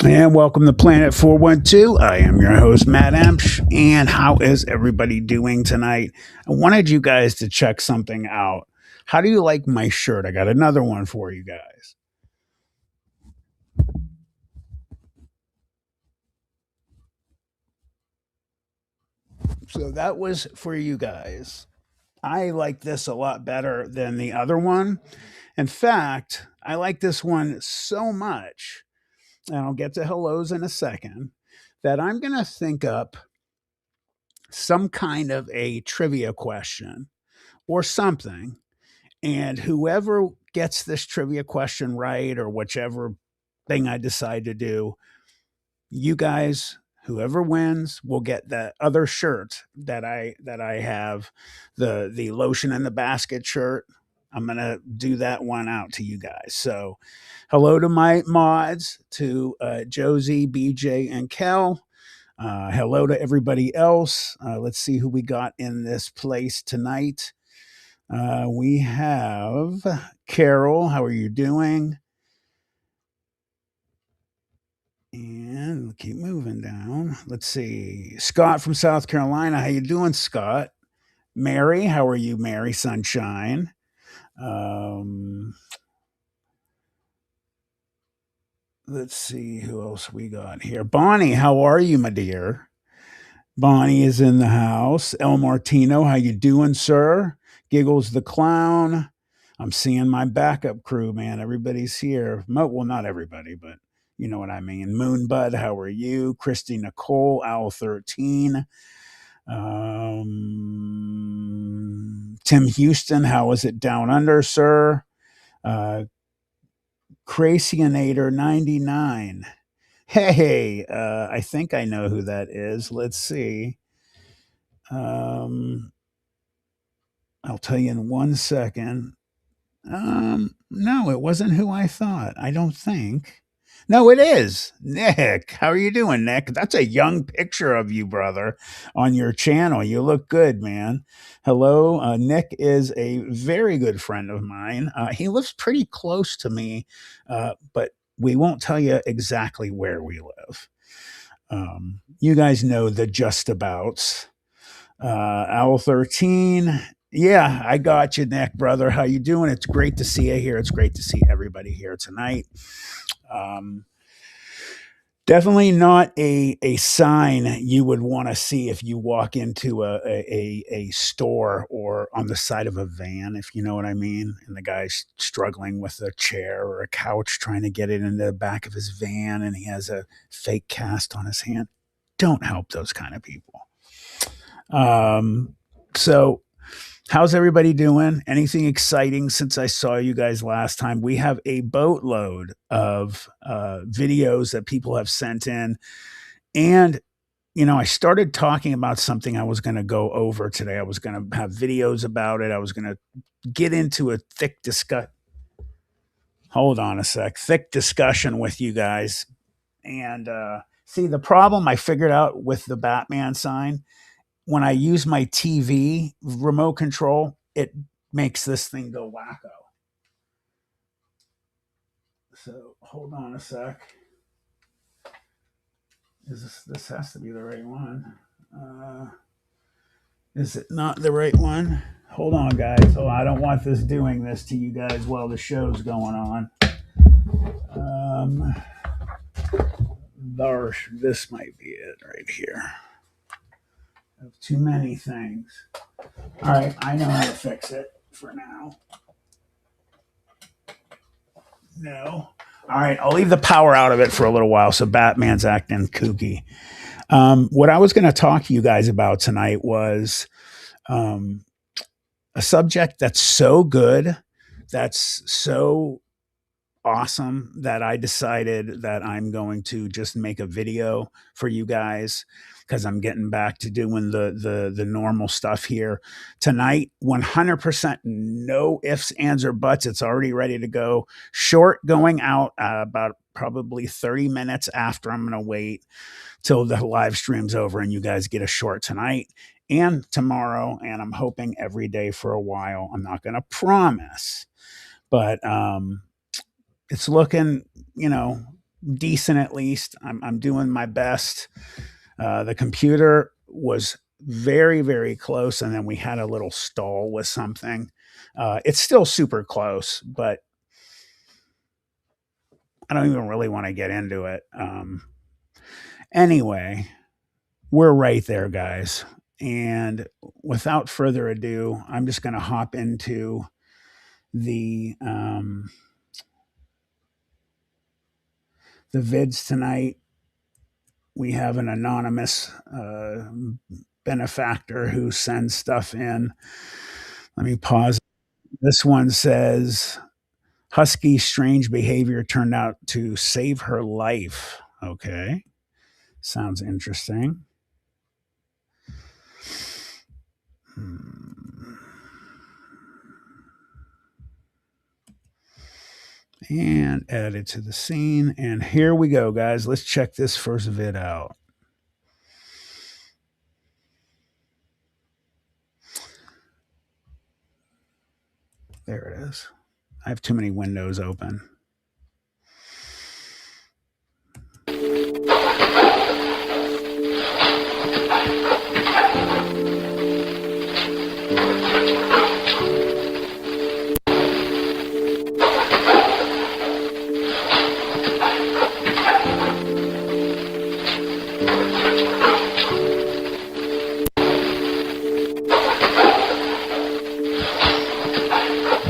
And welcome to Planet 412. I am your host, Matt Emsh. And how is everybody doing tonight? I wanted you guys to check something out. How do you like my shirt? I got another one for you guys. So that was for you guys. I like this a lot better than the other one. In fact, I like this one so much, and I'll get to hellos in a second, that I'm going to think up some kind of a trivia question or something. And whoever gets this trivia question right, or whichever thing I decide to do, you guys, whoever wins, will get that other shirt that I have, the lotion in the basket shirt. I'm gonna do that one out to you guys. So, hello to my mods, to Josie, BJ, and Kel. Hello to everybody else. Let's see who we got in this place tonight. We have Carol. How are you doing? And we'll keep moving down. Let's see. Scott from South Carolina. How you doing, Scott? Mary. How are you, Mary Sunshine? Um, let's see who else we got here. Bonnie, how are you, my dear? Bonnie is in the house. El Martino, how you doing, sir? Giggles the clown. I'm seeing my backup crew, man. Everybody's here. Well, not everybody, but you know what I mean. Moonbud, how are you? Christy Nicole, Owl 13. Tim Houston, how is it down under, sir? Uh, Cracyanator 99. Hey, I think I know who that is. Let's see. Um, I'll tell you in 1 second. No, it wasn't who I thought. I don't think. No, it is Nick. How are you doing, Nick? That's a young picture of you, brother, on your channel. You look good, man. Hello, Nick is a very good friend of mine. He lives pretty close to me, but we won't tell you exactly where we live. You guys know the just abouts. Owl 13. Yeah, I got you, Nick, brother. How you doing? It's great to see you here. It's great to see everybody here tonight. Um, Definitely not a sign you would want to see if you walk into a store or on the side of a van, if you know what I mean. And the guy's struggling with a chair or a couch trying to get it in the back of his van, and he has a fake cast on his hand. Don't help those kind of people. Um, so how's everybody doing? Anything exciting since I saw you guys last time? We have a boatload of videos that people have sent in. And, I started talking about something I was going to go over today. I was going to have videos about it. I was going to get into a thick discuss. Hold on a sec. Thick discussion with you guys. And see, the problem I figured out with the Batman sign, when I use my TV remote control, it makes this thing go wacko. So hold on a sec. This has to be the right one? Is it not the right one? Hold on, guys. Oh, I don't want this doing this to you guys while the show's going on. Um, this might be it right here. I have too many things. All right, I know how to fix it for now. No. All right, I'll leave the power out of it for a little while so Batman's acting kooky. What I was going to talk to you guys about tonight was um, a subject that's so good, that's so awesome, that I decided that I'm going to just make a video for you guys because I'm getting back to doing the normal stuff here tonight. 100% no ifs, ands, or buts. It's already ready to go. Short going out about probably 30 minutes after. I'm going to wait till the live stream's over and you guys get a short tonight and tomorrow. And I'm hoping every day for a while. I'm not going to promise, but it's looking, decent at least. I'm doing my best. The computer was very, very close, and then we had a little stall with something. It's still super close, but I don't even really want to get into it. Anyway, we're right there, guys. And without further ado, I'm just going to hop into the the vids tonight. We have an anonymous benefactor who sends stuff in. Let me pause. This one says Husky's strange behavior turned out to save her life. Okay. Sounds interesting. And add it to the scene. And here we go, guys. Let's check this first vid out. There it is. I have too many windows open.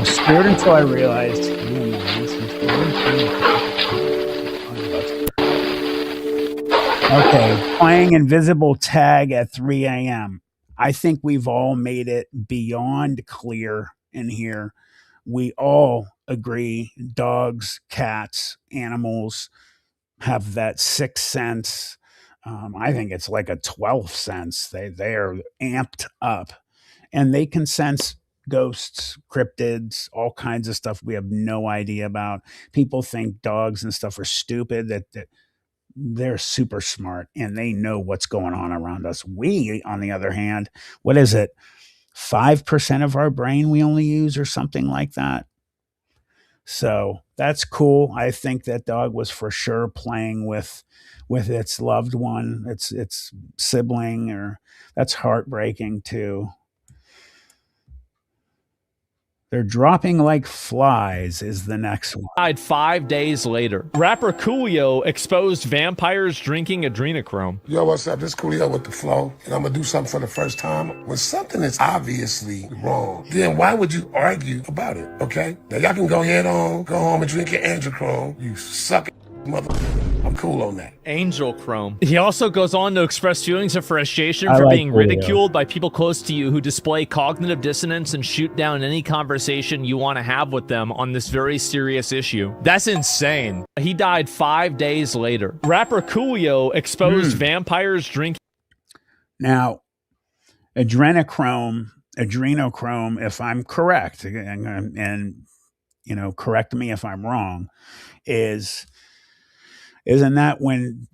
Scared until I realized. Okay, playing Invisible Tag at 3 a.m. I think we've all made it beyond clear in here. We all agree dogs, cats, animals have that sixth sense. I think it's like a 12th sense. They are amped up, and they can sense ghosts, cryptids, all kinds of stuff we have no idea about. People think dogs and stuff are stupid. That they're super smart and they know what's going on around us. We, on the other hand, what is it? 5% of our brain we only use, or something like that. So that's cool. I think that dog was for sure playing with its loved one, its sibling, or that's heartbreaking too. They're dropping like flies is the next one. Died 5 days later. Rapper Coolio exposed vampires drinking adrenochrome. Yo, what's up? This Coolio with the flow, and I'm gonna do something for the first time. When something is obviously wrong, then why would you argue about it, okay? Now y'all can go home and drink your Adrenochrome, you suck mother. I'm cool on that. Angelchrome. He also goes on to express feelings of frustration for being ridiculed by people close to you who display cognitive dissonance and shoot down any conversation you want to have with them on this very serious issue. That's insane. He died 5 days later. Rapper Coolio exposed vampires drinking. Now, adrenochrome, if I'm correct, and you know, correct me if I'm wrong, isn't that when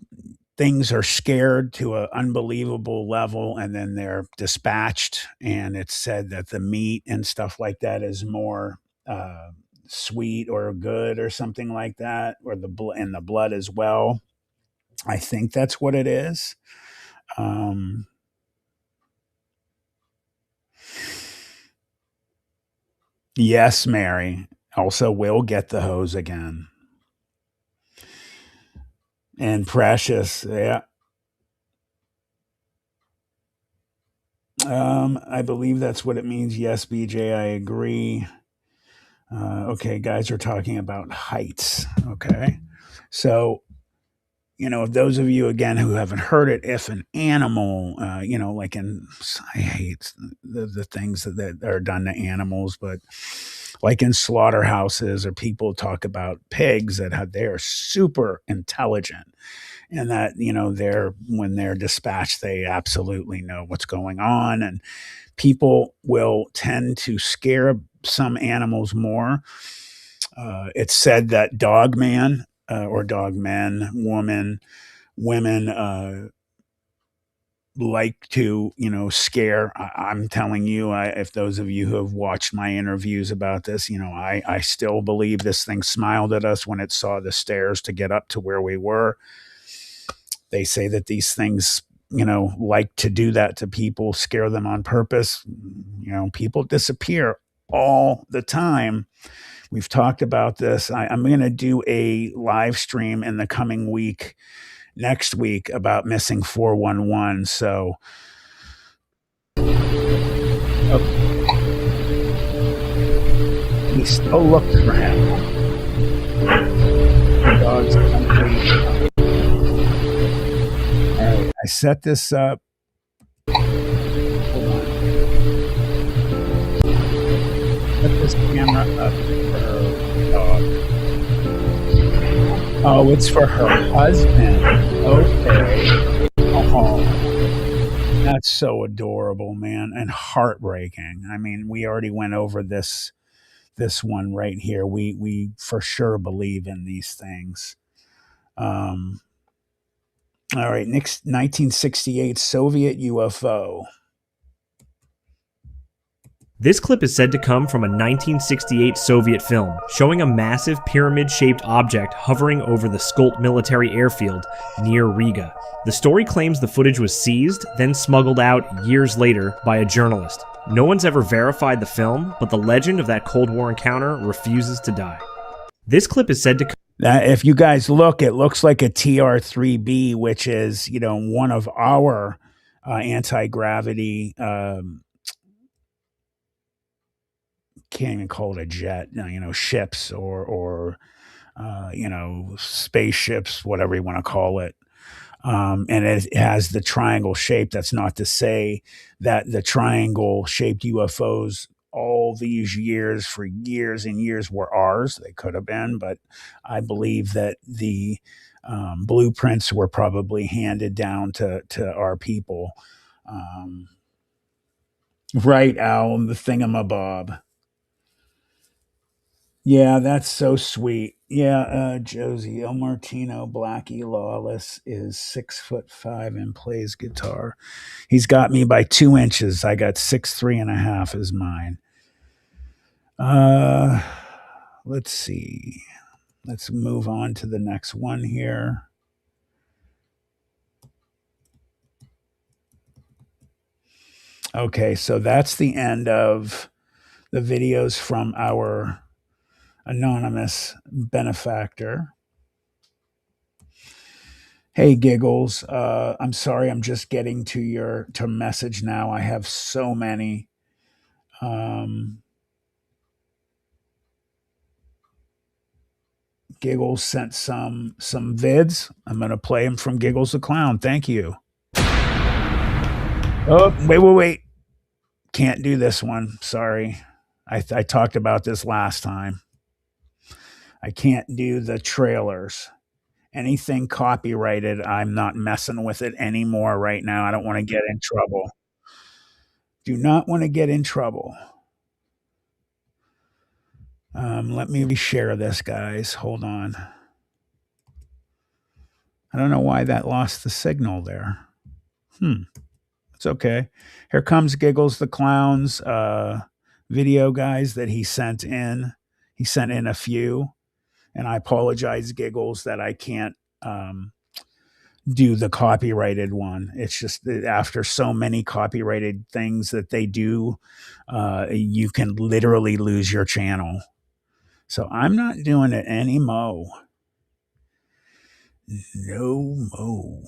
things are scared to an unbelievable level and then they're dispatched, and it's said that the meat and stuff like that is more sweet or good or something like that, or the blood as well. I think that's what it is. Yes, Mary. Also, will get the hose again. And Precious, yeah. I believe that's what it means. Yes, BJ, I agree. Okay, guys are talking about heights. Okay. So, you know, those of you again who haven't heard it, if an animal, you know, like I hate the things that are done to animals, but like in slaughterhouses, or people talk about pigs they're super intelligent, and that, you know, when they're dispatched, they absolutely know what's going on, and people will tend to scare some animals more. It's said that dog man or dog men, women like to, scare. I'm telling you, if those of you who have watched my interviews about this, I still believe this thing smiled at us when it saw the stairs to get up to where we were. They say that these things, like to do that to people, scare them on purpose. People disappear all the time. We've talked about this. I'm going to do a live stream in the coming week, next week, about missing 411. So, we still look for him. The dog's complete. All right, I set this up. Hold on. Set this camera up for her dog. Oh, it's for her husband. Okay. Oh, that's so adorable, man, and heartbreaking. I mean, we already went over this one right here. We for sure believe in these things. All right, next 1968 Soviet UFO. This clip is said to come from a 1968 Soviet film showing a massive pyramid-shaped object hovering over the Skolt military airfield near Riga. The story claims the footage was seized, then smuggled out years later by a journalist. No one's ever verified the film, but the legend of that Cold War encounter refuses to die. This clip is said to come. If you guys look, it looks like a TR-3B, which is, one of our anti-gravity, can't even call it a jet, ships or spaceships, whatever you want to call it. And it has the triangle shape. That's not to say that the triangle shaped UFOs all these years, for years and years, were ours. They could have been, but I believe that the blueprints were probably handed down to our people. Right, Al, the thingamabob. Yeah, that's so sweet. Yeah, Josie, El Martino, Blackie Lawless is 6'5" and plays guitar. He's got me by 2 inches. I got 6'3.5" is mine. Let's see. Let's move on to the next one here. Okay, so that's the end of the videos from our anonymous benefactor. Hey, Giggles. I'm sorry, I'm just getting to your message now. I have so many. Giggles sent some vids. I'm going to play them from Giggles the Clown. Thank you. Oh, wait. Can't do this one. Sorry. I talked about this last time. I can't do the trailers. Anything copyrighted, I'm not messing with it anymore right now. I don't want to get in trouble. Do not want to get in trouble. Let me reshare this, guys. Hold on. I don't know why that lost the signal there. It's okay. Here comes Giggles the Clown's video, guys, that he sent in. He sent in a few. And I apologize, Giggles, that I can't do the copyrighted one. It's just that after so many copyrighted things that they do, you can literally lose your channel. So I'm not doing it anymore. No mo.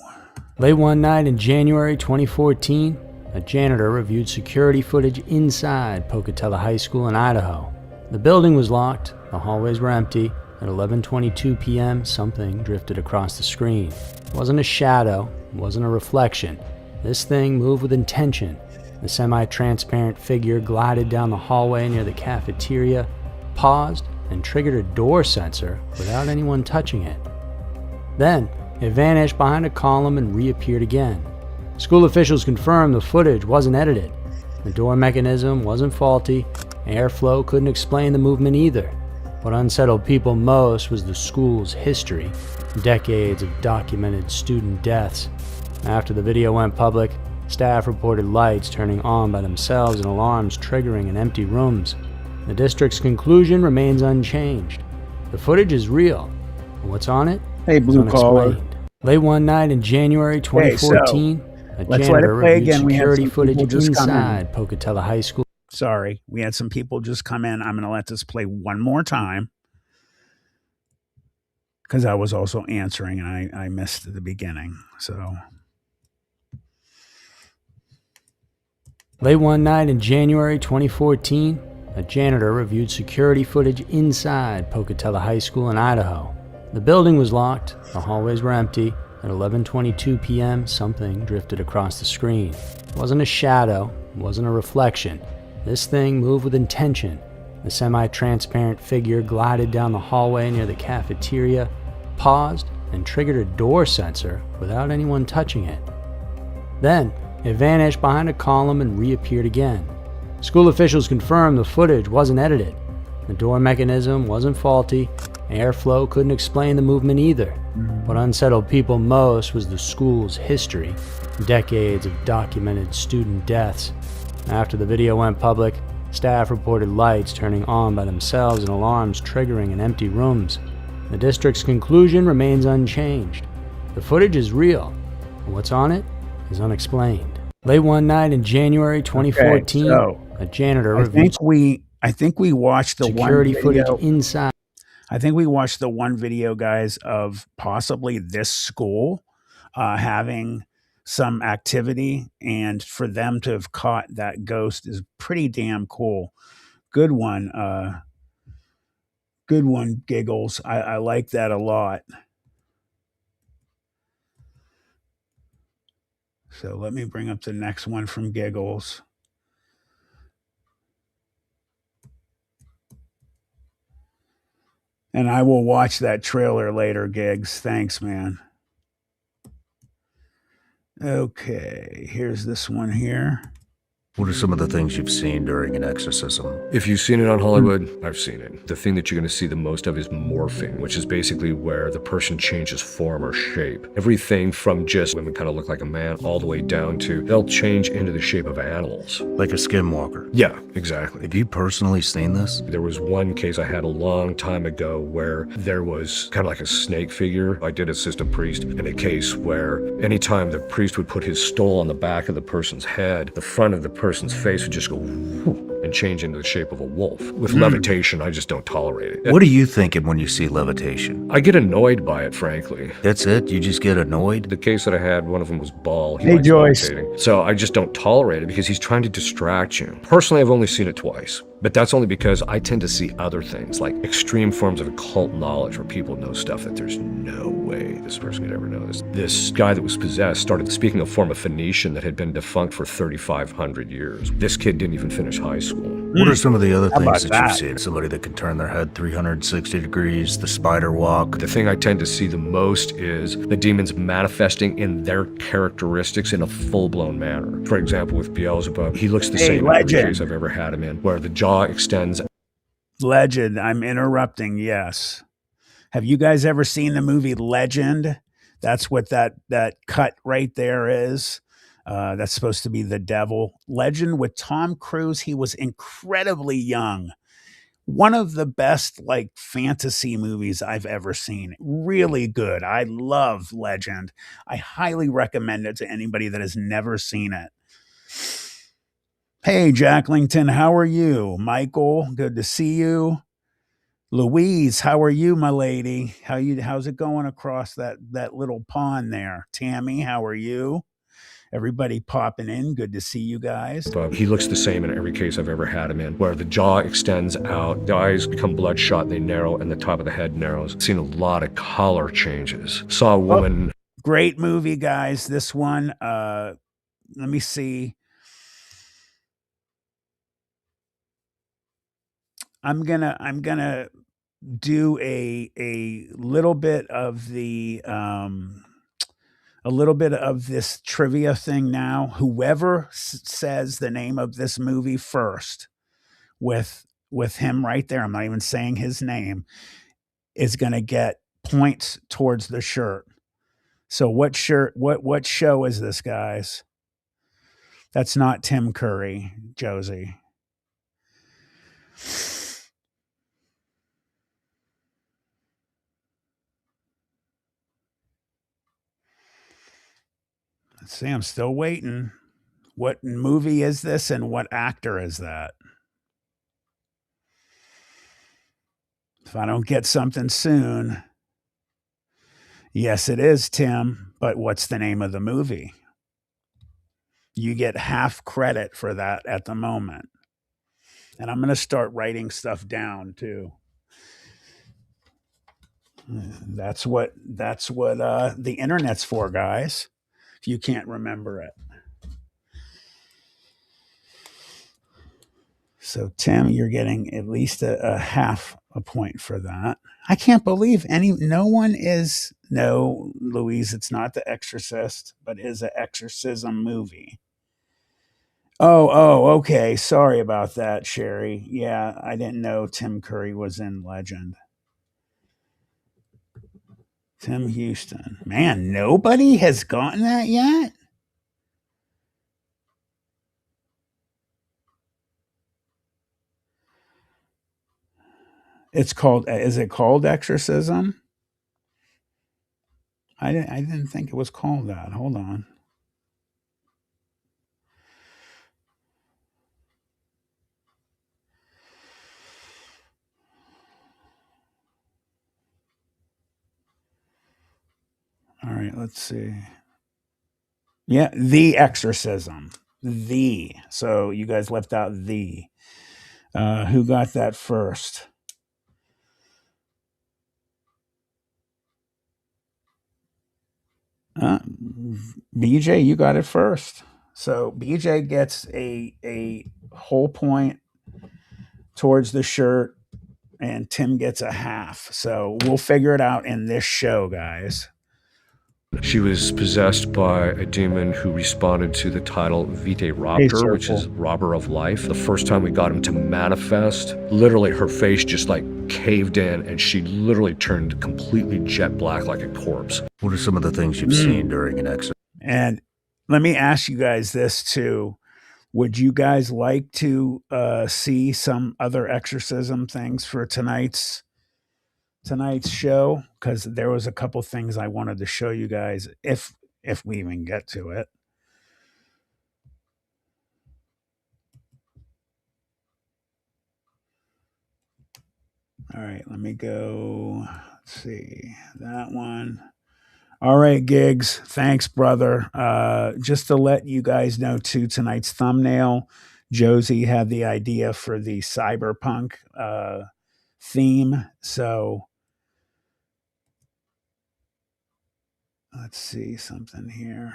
Late one night in January 2014, a janitor reviewed security footage inside Pocatello High School in Idaho. The building was locked, the hallways were empty. At 11:22 p.m., something drifted across the screen. It wasn't a shadow, it wasn't a reflection. This thing moved with intention. The semi-transparent figure glided down the hallway near the cafeteria, paused, and triggered a door sensor without anyone touching it. Then, it vanished behind a column and reappeared again. School officials confirmed the footage wasn't edited. The door mechanism wasn't faulty. Airflow couldn't explain the movement either. What unsettled people most was the school's history, decades of documented student deaths. After the video went public, Staff reported lights turning on by themselves and alarms triggering in empty rooms. The district's conclusion remains unchanged. The footage is real. What's on it? Hey, blue collar. Late one night in January 2014, a janitor reviewed security footage inside Pocatello High School. Sorry, we had some people just come in. I'm going to let this play one more time because I was also answering and I missed the beginning. So, late one night in January 2014, a janitor reviewed security footage inside Pocatello High School in Idaho. The building was locked, the hallways were empty. At 11:22 p.m., something drifted across the screen. It wasn't a shadow, it wasn't a reflection. This thing moved with intention. The semi-transparent figure glided down the hallway near the cafeteria, paused, and triggered a door sensor without anyone touching it. Then, it vanished behind a column and reappeared again. School officials confirmed the footage wasn't edited. The door mechanism wasn't faulty. Airflow couldn't explain the movement either. What unsettled people most was the school's history, decades of documented student deaths. After the video went public, staff reported lights turning on by themselves and alarms triggering in empty rooms. The district's conclusion remains unchanged. The footage is real. What's on it is unexplained. Late one night in January 2014, a janitor reviewed I think we watched the security one footage video. inside. I think we watched the one video, guys, of possibly this school having some activity, and for them to have caught that ghost is pretty damn cool. Good one. Good one, Giggles. I like that a lot. So let me bring up the next one from Giggles. And I will watch that trailer later, Gigs. Thanks, man. Okay, here's this one here. What are some of the things you've seen during an exorcism? If you've seen it on Hollywood, I've seen it. The thing that you're going to see the most of is morphing, which is basically where the person changes form or shape. Everything from just women kind of look like a man all the way down to they'll change into the shape of animals. Like a skinwalker? Yeah, exactly. Have you personally seen this? There was one case I had a long time ago where there was kind of like a snake figure. I did assist a priest in a case where anytime the priest would put his stole on the back of the person's head, the front of the person's face would just go whoo, and change into the shape of a wolf. With levitation, I just don't tolerate it. What are you thinking when you see levitation? I get annoyed by it, frankly. That's it? You just get annoyed? The case that I had, one of them was Ball. He Hey, likes Joyce. levitating. So I just don't tolerate it because he's trying to distract you. Personally, I've only seen it twice. But that's only because I tend to see other things, like extreme forms of occult knowledge where people know stuff that there's no way this person could ever know this. This guy that was possessed started speaking a form of Phoenician that had been defunct for 3,500 years. This kid didn't even finish high school. What are some of the other How about things that you've that? seen? Somebody that can turn their head 360 degrees, the spider walk. The thing I tend to see the most is the demons manifesting in their characteristics in a full-blown manner. For example, with Beelzebub, he looks the Hey, same in every legend. case I've ever had him in, where the jaw extends. Legend. I'm interrupting. Yes. Have you guys ever seen the movie Legend? That's what that cut right there is. That's supposed to be the devil. Legend with Tom Cruise. He was incredibly young. One of the best like fantasy movies I've ever seen. Really good. I love Legend. I highly recommend it to anybody that has never seen it. Hey, Jacklington, how are you? Michael, good to see you. Louise, how are you, my lady? How's it going across that little pond there? Tammy, how are you? Everybody popping in. Good to see you guys. He looks the same in every case I've ever had him in, where the jaw extends out, the eyes become bloodshot, they narrow, and the top of the head narrows. Seen a lot of color changes. Saw a woman. Great movie, guys. This one, let me see. I'm gonna do a little bit of the a little bit of this trivia thing now. Whoever says the name of this movie first, with him right there, I'm not even saying his name, is gonna get points towards the shirt. So what shirt? What show is this, guys? That's not Tim Curry, Josie. Let's see, I'm still waiting. What movie is this and what actor is that? If I don't get something soon. Yes, it is, Tim, but what's the name of the movie? You get half credit for that at the moment. And I'm going to start writing stuff down too. That's what the internet's for, guys. If you can't remember it. So Tim, you're getting at least a half a point for that. I can't believe no one is, no, Louise, it's not The Exorcist, but is an exorcism movie. Oh, okay. Sorry about that, Sherry. Yeah, I didn't know Tim Curry was in Legend. Tim Houston. Man, nobody has gotten that yet? It's called, is it called Exorcism? I didn't think it was called that. Hold on. All right, let's see. Yeah, The Exorcism. The. So you guys left out the. Who got that first? BJ, you got it first. So BJ gets a whole point towards the shirt, and Tim gets a half. So we'll figure it out in this show, guys. She was possessed by a demon who responded to the title Vitae Raptor, which is robber of life. The first time we got him to manifest, literally her face just like caved in and she literally turned completely jet black like a corpse. What are some of the things you've seen during an exorcism? And let me ask you guys this too. Would you guys like to see some other exorcism things for tonight's show? Because there was a couple things I wanted to show you guys if we even get to it. All right, let me go. Let's see that one. All right, Gigs. Thanks, brother. Just to let you guys know too, tonight's thumbnail, Josie had the idea for the cyberpunk theme. So let's see something here.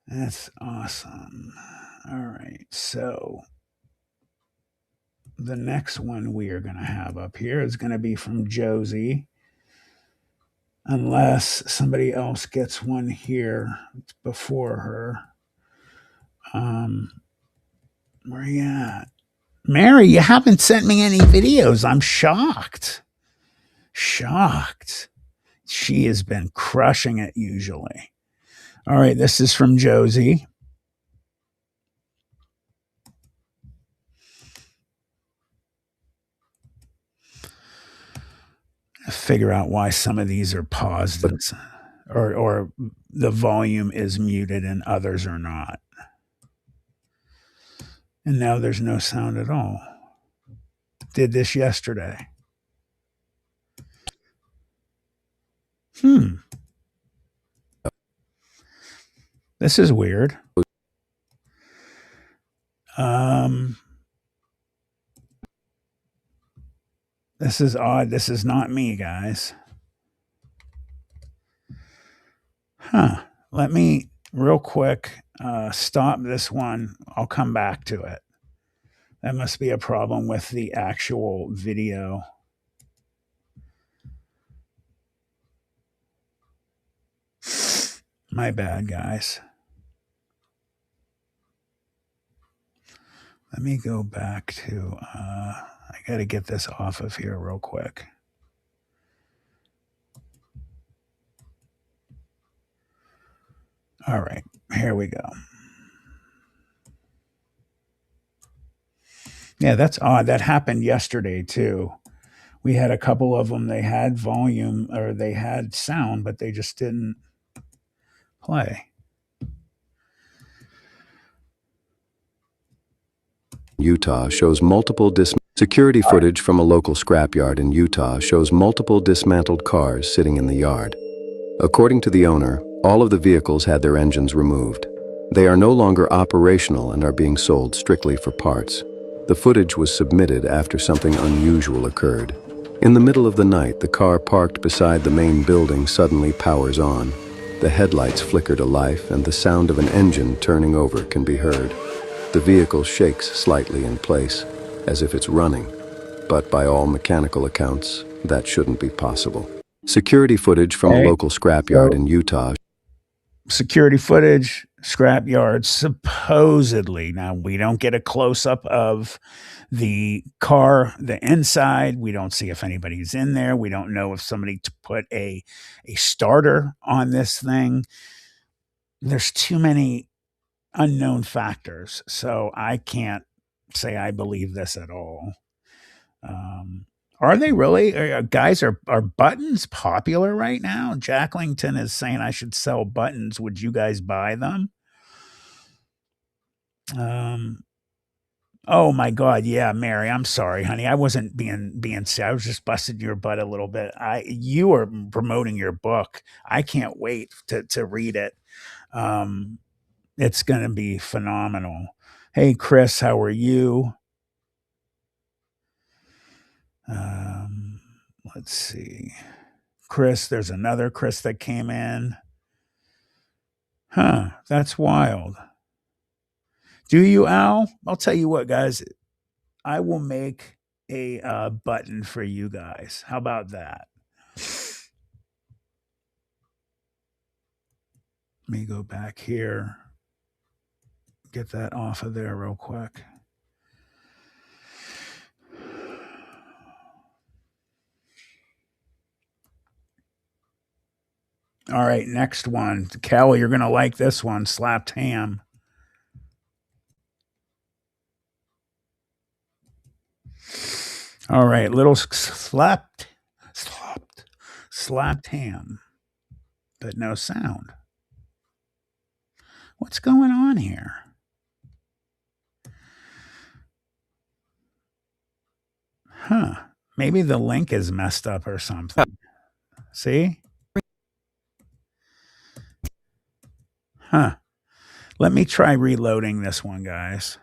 That's awesome. All right. So the next one we are going to have up here is going to be from Josie. Unless somebody else gets one here before her. Where are you at? Mary, you haven't sent me any videos. I'm shocked. Shocked. She has been crushing it usually. All right, this is from Josie. Figure out why some of these are paused or the volume is muted and others are not. And now there's no sound at all. Did this yesterday. This is weird. This is odd. This is not me, guys. Let me real quick stop this one. I'll come back to it. That must be a problem with the actual video. My bad, guys. Let me go back to, I got to get this off of here real quick. All right, here we go. Yeah, that's odd. That happened yesterday too. We had a couple of them. They had volume or they had sound, but they just didn't play. Utah shows multiple security footage from a local scrapyard in Utah shows multiple dismantled cars sitting in the yard. According to the owner, all of the vehicles had their engines removed. They are no longer operational and are being sold strictly for parts. The footage was submitted after something unusual occurred. In the middle of the night, the car parked beside the main building suddenly powers on. The headlights flicker to life and the sound of an engine turning over can be heard. The vehicle shakes slightly in place, as if it's running, but by all mechanical accounts, that shouldn't be possible. Security footage from a local scrapyard in Utah. Security footage, scrapyard, supposedly. Now, we don't get a close-up of the car, the inside. We don't see if anybody's in there. We don't know if somebody put a starter on this thing. There's too many unknown factors, so I can't say I believe this at all. Are they really? Guys, are buttons popular right now? Jacklington is saying I should sell buttons. Would you guys buy them? Oh my God. Yeah, Mary, I'm sorry, honey. I wasn't being sad. I was just busting your butt a little bit. You are promoting your book. I can't wait to read it. It's going to be phenomenal. Hey, Chris, how are you? Let's see. Chris, there's another Chris that came in. Huh, that's wild. Do you, Al? I'll tell you what, guys. I will make a button for you guys. How about that? Let me go back here. Get that off of there real quick. All right, next one. Callie, you're going to like this one. Slapped ham. All right, little slapped ham, but no sound. What's going on here? Huh. Maybe the link is messed up or something. See? Huh. Let me try reloading this one, guys.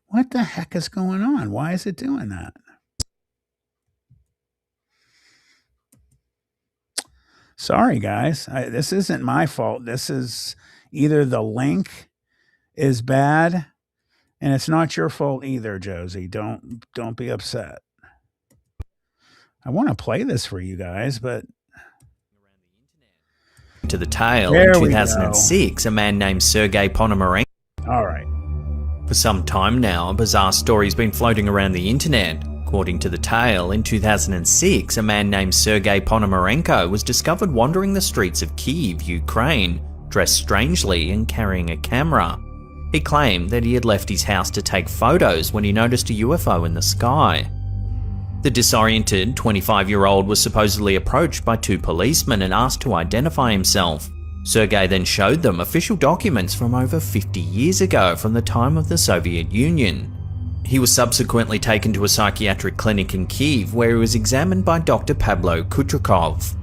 What the heck is going on? Why is it doing that? Sorry, guys. This isn't my fault. This is either the link is bad, and it's not your fault either, Josie. Don't be upset. I want to play this for you guys, but to the tale in 2006, a man named Sergei Ponomarenko. All right. For some time now, a bizarre story's been floating around the internet. According to the tale, in 2006, a man named Sergei Ponomarenko was discovered wandering the streets of Kyiv, Ukraine, dressed strangely and carrying a camera. He claimed that he had left his house to take photos when he noticed a UFO in the sky. The disoriented 25-year-old was supposedly approached by two policemen and asked to identify himself. Sergei then showed them official documents from over 50 years ago from the time of the Soviet Union. He was subsequently taken to a psychiatric clinic in Kyiv where he was examined by Dr. Pablo Kutrikov.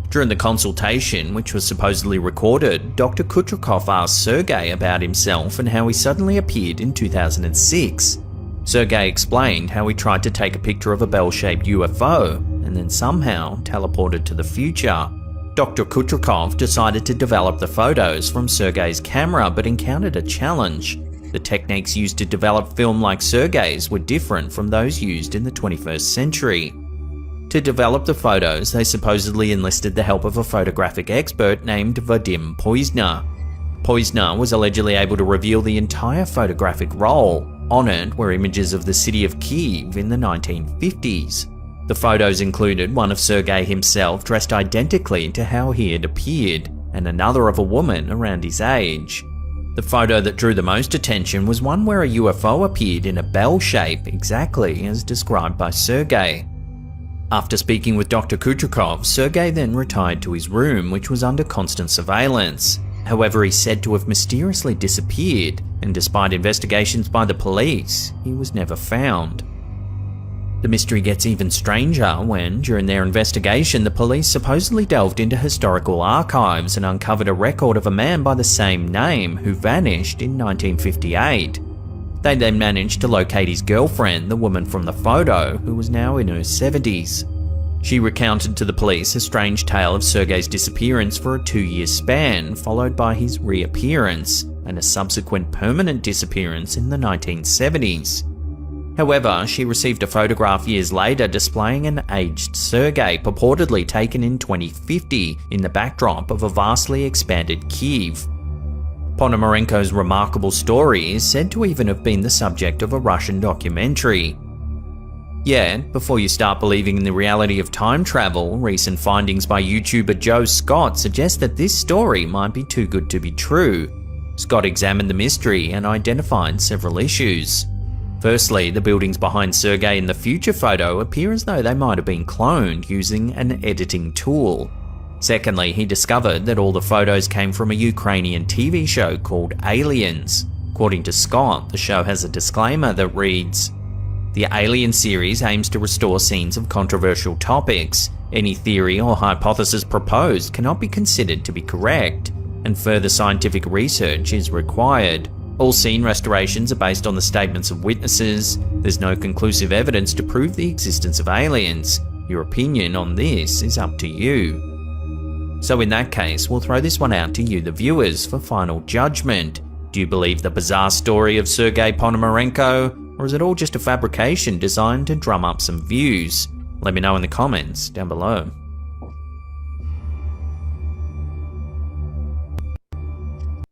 During the consultation, which was supposedly recorded, Dr. Kutrikov asked Sergei about himself and how he suddenly appeared in 2006. Sergei explained how he tried to take a picture of a bell-shaped UFO and then somehow teleported to the future. Dr. Kutrikov decided to develop the photos from Sergei's camera but encountered a challenge. The techniques used to develop film like Sergei's were different from those used in the 21st century. To develop the photos, they supposedly enlisted the help of a photographic expert named Vadim Poizner. Poizner was allegedly able to reveal the entire photographic roll. On it were images of the city of Kyiv in the 1950s. The photos included one of Sergei himself dressed identically to how he had appeared, and another of a woman around his age. The photo that drew the most attention was one where a UFO appeared in a bell shape, exactly as described by Sergei. After speaking with Dr. Kuchukov, Sergei then retired to his room, which was under constant surveillance. However, he's said to have mysteriously disappeared, and despite investigations by the police, he was never found. The mystery gets even stranger when, during their investigation, the police supposedly delved into historical archives and uncovered a record of a man by the same name who vanished in 1958. They then managed to locate his girlfriend, the woman from the photo, who was now in her 70s. She recounted to the police a strange tale of Sergei's disappearance for a 2-year span, followed by his reappearance and a subsequent permanent disappearance in the 1970s. However, she received a photograph years later displaying an aged Sergei purportedly taken in 2050 in the backdrop of a vastly expanded Kyiv. Ponomarenko's remarkable story is said to even have been the subject of a Russian documentary. Yet, before you start believing in the reality of time travel, recent findings by YouTuber Joe Scott suggest that this story might be too good to be true. Scott examined the mystery and identified several issues. Firstly, the buildings behind Sergei in the future photo appear as though they might have been cloned using an editing tool. Secondly, he discovered that all the photos came from a Ukrainian TV show called Aliens. According to Scott, the show has a disclaimer that reads, "The Alien series aims to restore scenes of controversial topics. Any theory or hypothesis proposed cannot be considered to be correct, and further scientific research is required. All scene restorations are based on the statements of witnesses. There's no conclusive evidence to prove the existence of aliens. Your opinion on this is up to you." So in that case, we'll throw this one out to you, the viewers, for final judgment. Do you believe the bizarre story of Sergei Ponomarenko, or is it all just a fabrication designed to drum up some views? Let me know in the comments down below.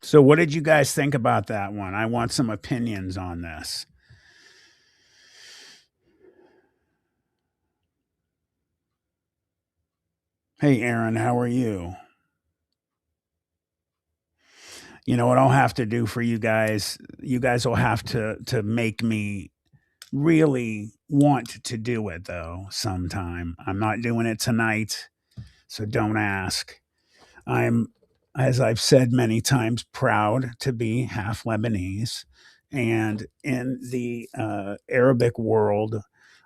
So what did you guys think about that one? I want some opinions on this. Hey, Aaron, how are you? You know what I'll have to do for you guys? You guys will have to make me really want to do it, though, sometime. I'm not doing it tonight, so don't ask. I'm, as I've said many times, proud to be half Lebanese. And in the Arabic world,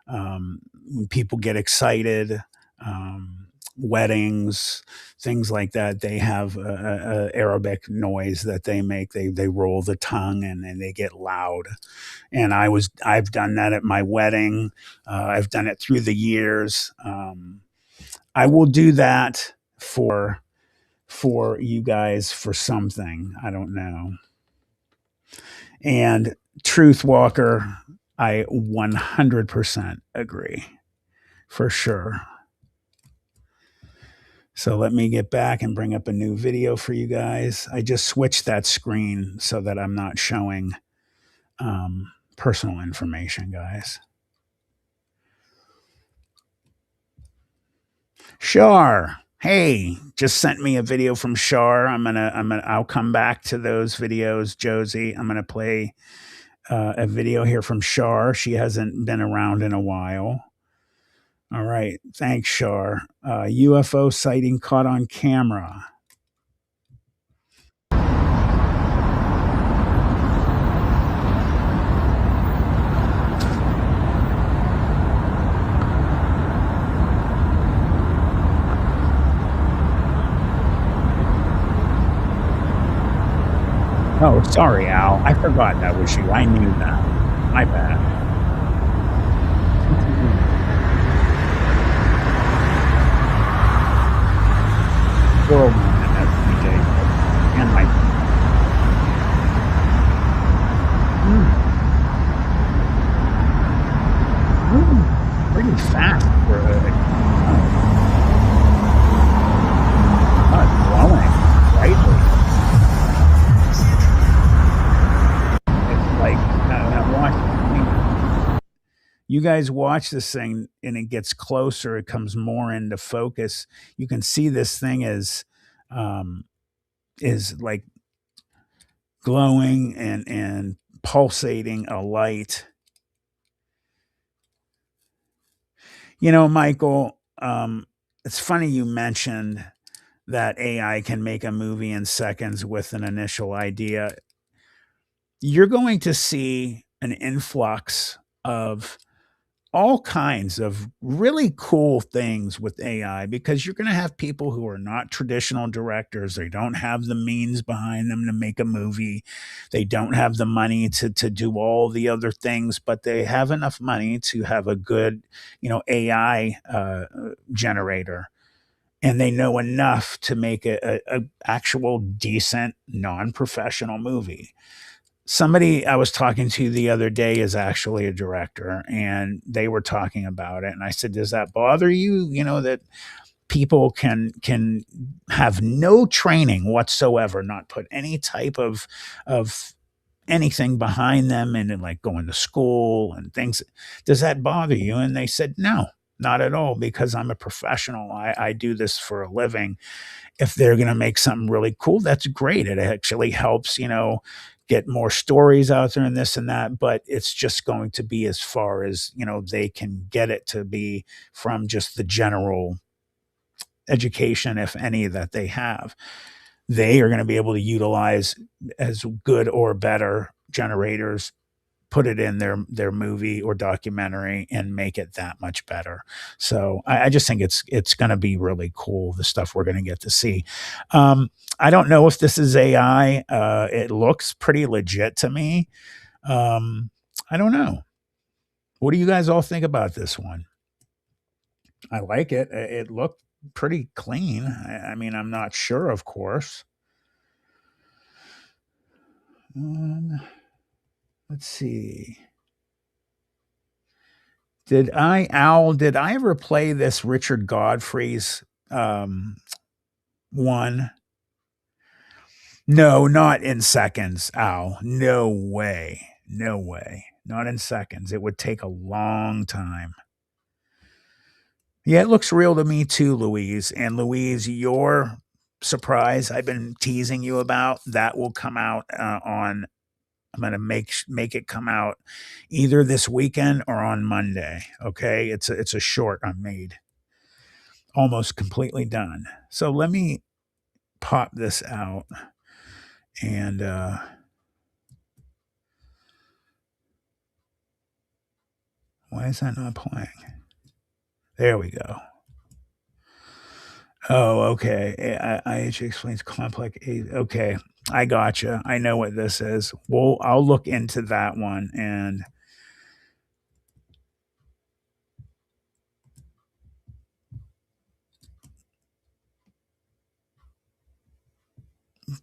when people get excited, weddings, things like that, they have a Arabic noise that they make. They roll the tongue and they get loud. And I've done that at my wedding. I've done it through the years. I will do that for you guys for something. I don't know. And Truth Walker, I 100% agree, for sure. So let me get back and bring up a new video for you guys. I just switched that screen so that I'm not showing personal information, guys. Shar, hey, just sent me a video from Shar. I'll come back to those videos, Josie. I'm gonna play a video here from Shar. She hasn't been around in a while. All right. Thanks, Shar. UFO sighting caught on camera. Oh, sorry, Al. I forgot that was you. I knew that. My bad. World and my pretty fast for glowing brightly. It's like watch You guys watch this thing and it gets closer, it comes more into focus. You can see this thing is like glowing and pulsating a light. You know, Michael, it's funny you mentioned that AI can make a movie in seconds with an initial idea. You're going to see an influx of all kinds of really cool things with AI because you're going to have people who are not traditional directors. They don't have the means behind them to make a movie. They don't have the money to do all the other things, but they have enough money to have a good, AI generator. And they know enough to make a actual decent non-professional movie. Somebody I was talking to the other day is actually a director, and they were talking about it. And I said, does that bother you? That people can have no training whatsoever, not put any type of anything behind them and like going to school and things. Does that bother you? And they said, no, not at all, because I'm a professional. I do this for a living. If they're going to make something really cool, that's great. It actually helps, get more stories out there and this and that, but it's just going to be as far as, they can get it to be from just the general education, if any, that they have. They are going to be able to utilize as good or better generators, put it in their movie or documentary and make it that much better. So I just think it's going to be really cool, the stuff we're going to get to see. I don't know if this is AI. It looks pretty legit to me. I don't know. What do you guys all think about this one? I like it. It looked pretty clean. I mean, I'm not sure, of course. Let's see. Did I ever play this Richard Godfrey's one? No, not in seconds, Al. No way. No way. Not in seconds. It would take a long time. Yeah, it looks real to me too, Louise. And Louise, your surprise I've been teasing you about, that will come out on I'm going to make it come out either this weekend or on Monday. Okay. It's a short I made, almost completely done. So let me pop this out and, why is that not playing? There we go. Oh, okay. IH explains complex. Okay. I gotcha. I know what this is. Well, I'll look into that one. And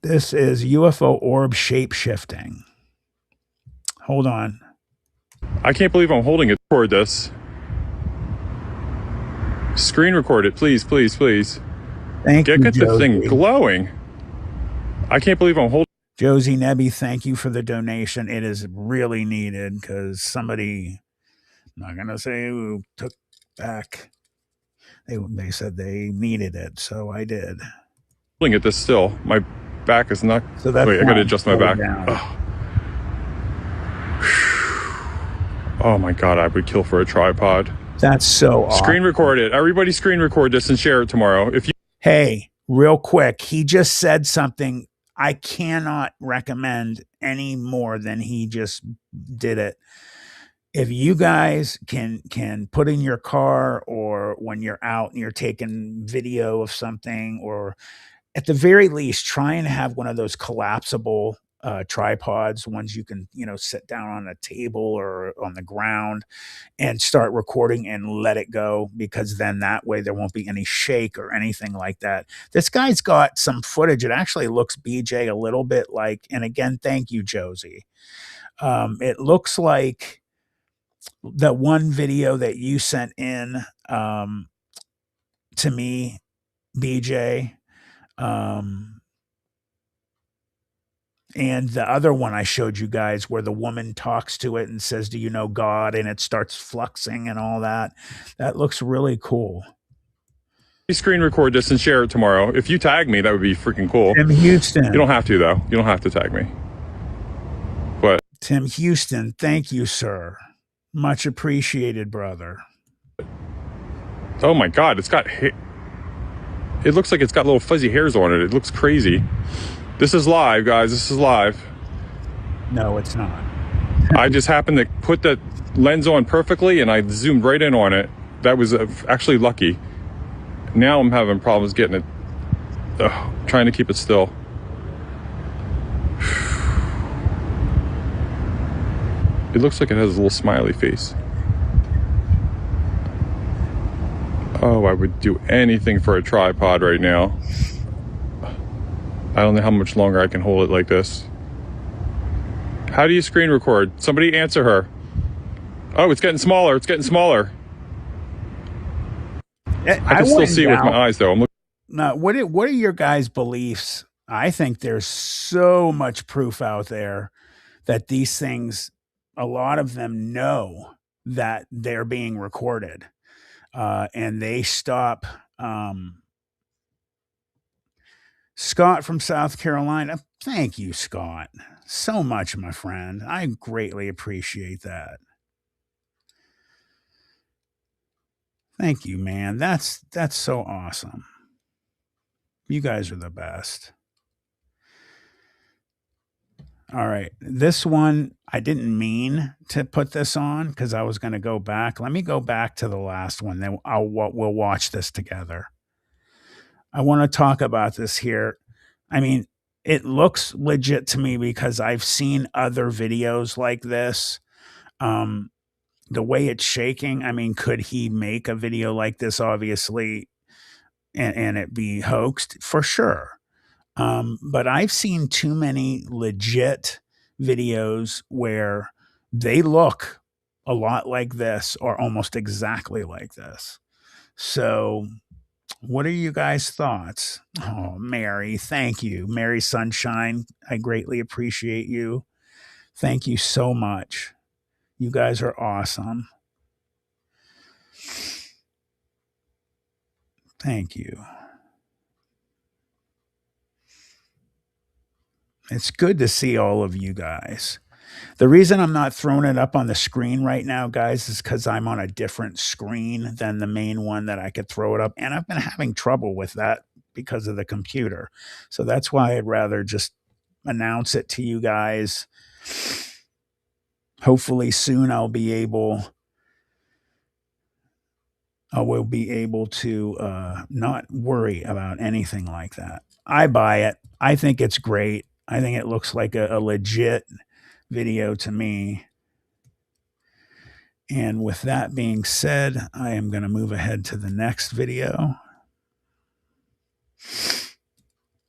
this is UFO orb shape shifting. Hold on. I can't believe I'm holding it toward this. Screen record it, please, please, please. Thank you, Get the Josie. thing glowing. I can't believe I'm holding. Josie Nebby, thank you for the donation. It is really needed because somebody, I'm not gonna say who, took back. They said they needed it, so I did. Holding it this still. My back is not. So that's wait, I gotta adjust my back. Oh my god, I would kill for a tripod. That's so awesome. Screen record it. Everybody screen record this and share it tomorrow. If you Hey, real quick, he just said something I cannot recommend any more than he just did it. If you guys can put in your car or when you're out and you're taking video of something, or at the very least try and have one of those collapsible tripods, ones you can, sit down on a table or on the ground and start recording and let it go, because then that way there won't be any shake or anything like that. This guy's got some footage. It actually looks, BJ, a little bit like, and again, thank you, Josie. It looks like the one video that you sent in to me, BJ. And the other one I showed you guys where the woman talks to it and says, "Do you know God?" And it starts fluxing and all that. That looks really cool. Screen record this and share it tomorrow. If you tag me, that would be freaking cool. Tim Houston. You don't have to, though. You don't have to tag me. But Tim Houston, thank you, sir. Much appreciated, brother. oh my God, it's got... It looks like it's got little fuzzy hairs on it. It looks crazy. This is live, guys. This is live. No, it's not. I just happened to put the lens on perfectly, and I zoomed right in on it. That was actually lucky. Now I'm having problems getting it, trying to keep it still. It looks like it has a little smiley face. Oh, I would do anything for a tripod right now. I don't know how much longer I can hold it like this. How do you screen record? Somebody answer her. Oh, it's getting smaller. It's getting smaller. I can still see it with my eyes, though. I'm looking. Now, what are your guys' beliefs? I think there's so much proof out there that these things, a lot of them know that they're being recorded, and they stop. Scott from South Carolina, thank you, Scott, so much, my friend. I greatly appreciate that. Thank you, man. That's so awesome. You guys are the best. All right. This one, I didn't mean to put this on because I was going to go back. Let me go back to the last one. Then we'll watch this together. I want to talk about this here. I mean, it looks legit to me because I've seen other videos like this. The way it's shaking, I mean, could he make a video like this, obviously, and it be hoaxed? For sure. But I've seen too many legit videos where they look a lot like this or almost exactly like this. So what are you guys' thoughts? Oh, Mary, thank you. Mary Sunshine, I greatly appreciate you. Thank you so much. You guys are awesome. Thank you. It's good to see all of you guys. The reason I'm not throwing it up on the screen right now, guys, is because I'm on a different screen than the main one that I could throw it up. And I've been having trouble with that because of the computer. So that's why I'd rather just announce it to you guys. Hopefully soon I will be able to not worry about anything like that. I buy it. I think it's great. I think it looks like a legit video to me. And with that being said, I am going to move ahead to the next video.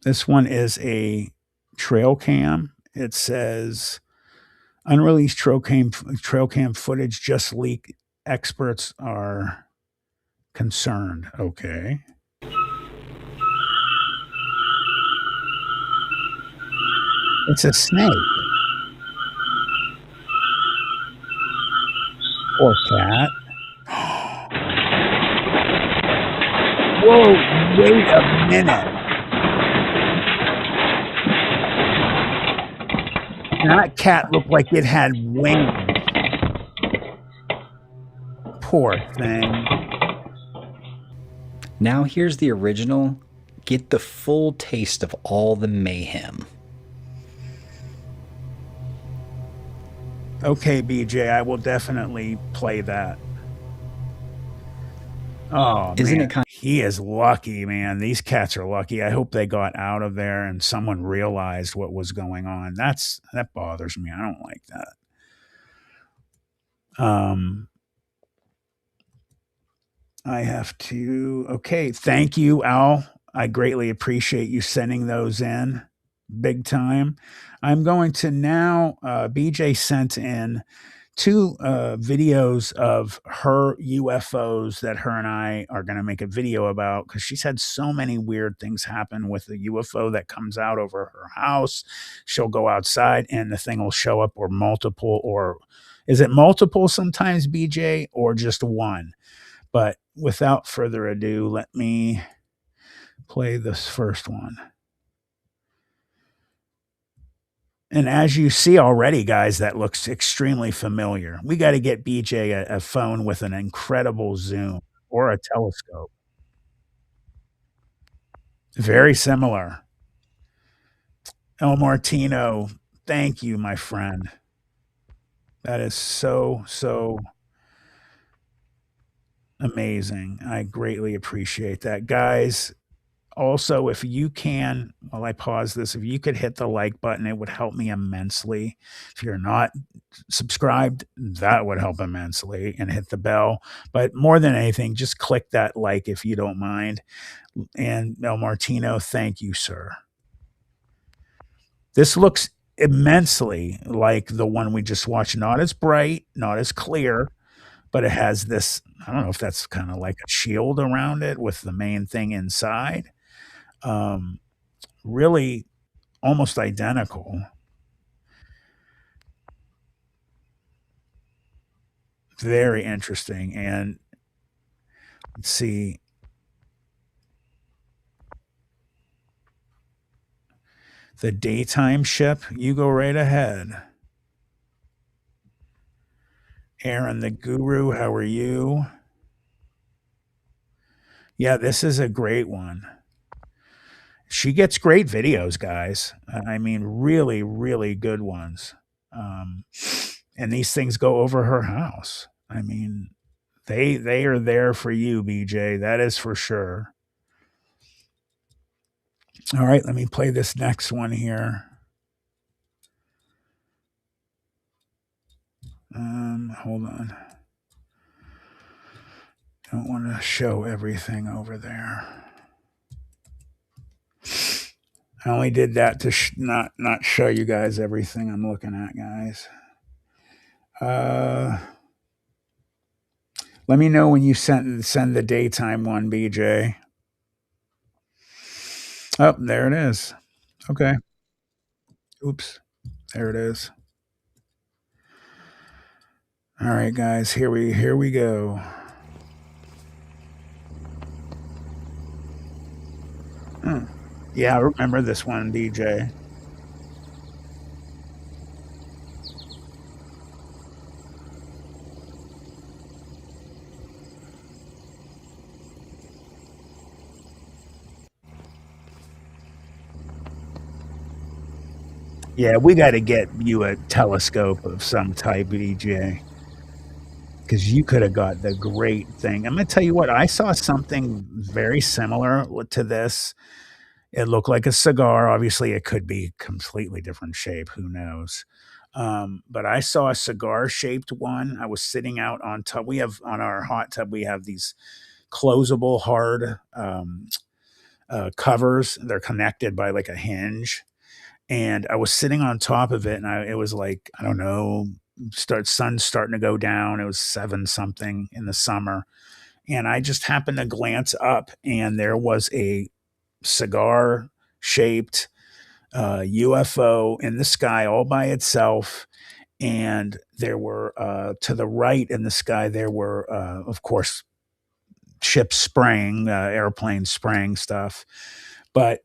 This one is a trail cam. It says unreleased trail cam footage just leaked. Experts are concerned. Okay. It's a snake. Or cat. Whoa, wait a minute. That cat looked like it had wings. Poor thing. Now here's the original. Get the full taste of all the mayhem. Okay, BJ, I will definitely play that. Oh, Isn't man. it kind He is lucky, man. These cats are lucky. I hope they got out of there and someone realized what was going on. That bothers me. I don't like that. I have to. Okay, thank you, Al. I greatly appreciate you sending those in. Big time. I'm going to now. BJ sent in videos of her UFOs that her and I are going to make a video about, because she's had so many weird things happen with the UFO that comes out over her house. She'll go outside and the thing will show up, or multiple, or is it multiple sometimes, BJ, or just one? But without further ado, let me play this first one. And as you see already, guys, that looks extremely familiar. We got to get BJ a phone with an incredible zoom or a telescope. Very similar. El Martino, thank you, my friend. That is so amazing. I greatly appreciate that. Guys, also, if you can, while I pause this, if you could hit the like button, it would help me immensely. If you're not subscribed, that would help immensely, and hit the bell. But more than anything, just click that like if you don't mind. And El Martino, thank you, sir. This looks immensely like the one we just watched. Not as bright, not as clear, but it has this, I don't know if that's kind of like a shield around it with the main thing inside. Really almost identical. Very interesting. And let's see. The daytime ship, you go right ahead. Aaron the Guru, how are you? Yeah, this is a great one. She gets great videos, guys. I mean, really, really good ones. And these things go over her house. I mean, they are there for you, BJ. That is for sure. All right, let me play this next one here. Hold on. Don't want to show everything over there. I only did that to not show you guys everything I'm looking at, guys. Let me know when you send the daytime one, BJ. Oh, there it is. Okay. Oops. There it is. All right, guys. Here we go. Yeah, I remember this one, BJ. Yeah, we got to get you a telescope of some type, BJ, because you could have got the great thing. I'm going to tell you what, I saw something very similar to this. It looked like a cigar. Obviously, it could be completely different shape. Who knows? But I saw a cigar-shaped one. I was sitting out on top. We have on our hot tub, we have these closable hard covers. They're connected by like a hinge. And I was sitting on top of it, and it was like, I don't know, sun's starting to go down. It was 7 something in the summer. And I just happened to glance up, and there was a cigar shaped UFO in the sky all by itself. And there were to the right in the sky, there were, of course, ships spraying, airplanes spraying stuff. But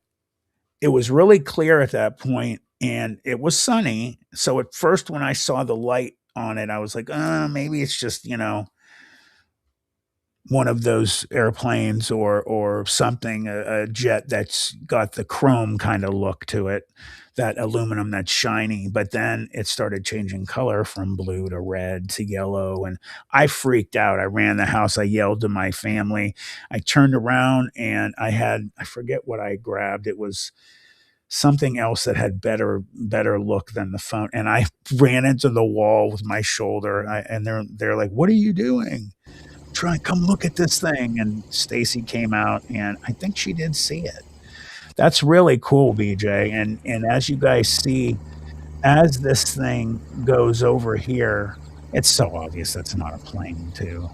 it was really clear at that point, and it was sunny. So at first, when I saw the light on it, I was like, maybe it's just, one of those airplanes or something, a jet that's got the chrome kind of look to it, that aluminum that's shiny. But then it started changing color from blue to red to yellow, and I freaked out. I ran the house. I yelled to my family. I turned around, and I forget what I grabbed. It was something else that had better look than the phone, and I ran into the wall with my shoulder. And they're like, "What are you doing? Come look at this thing." And Stacy came out, and I think she did see it. That's really cool, BJ. And as you guys see, as this thing goes over here, It's so obvious that's not a plane, too.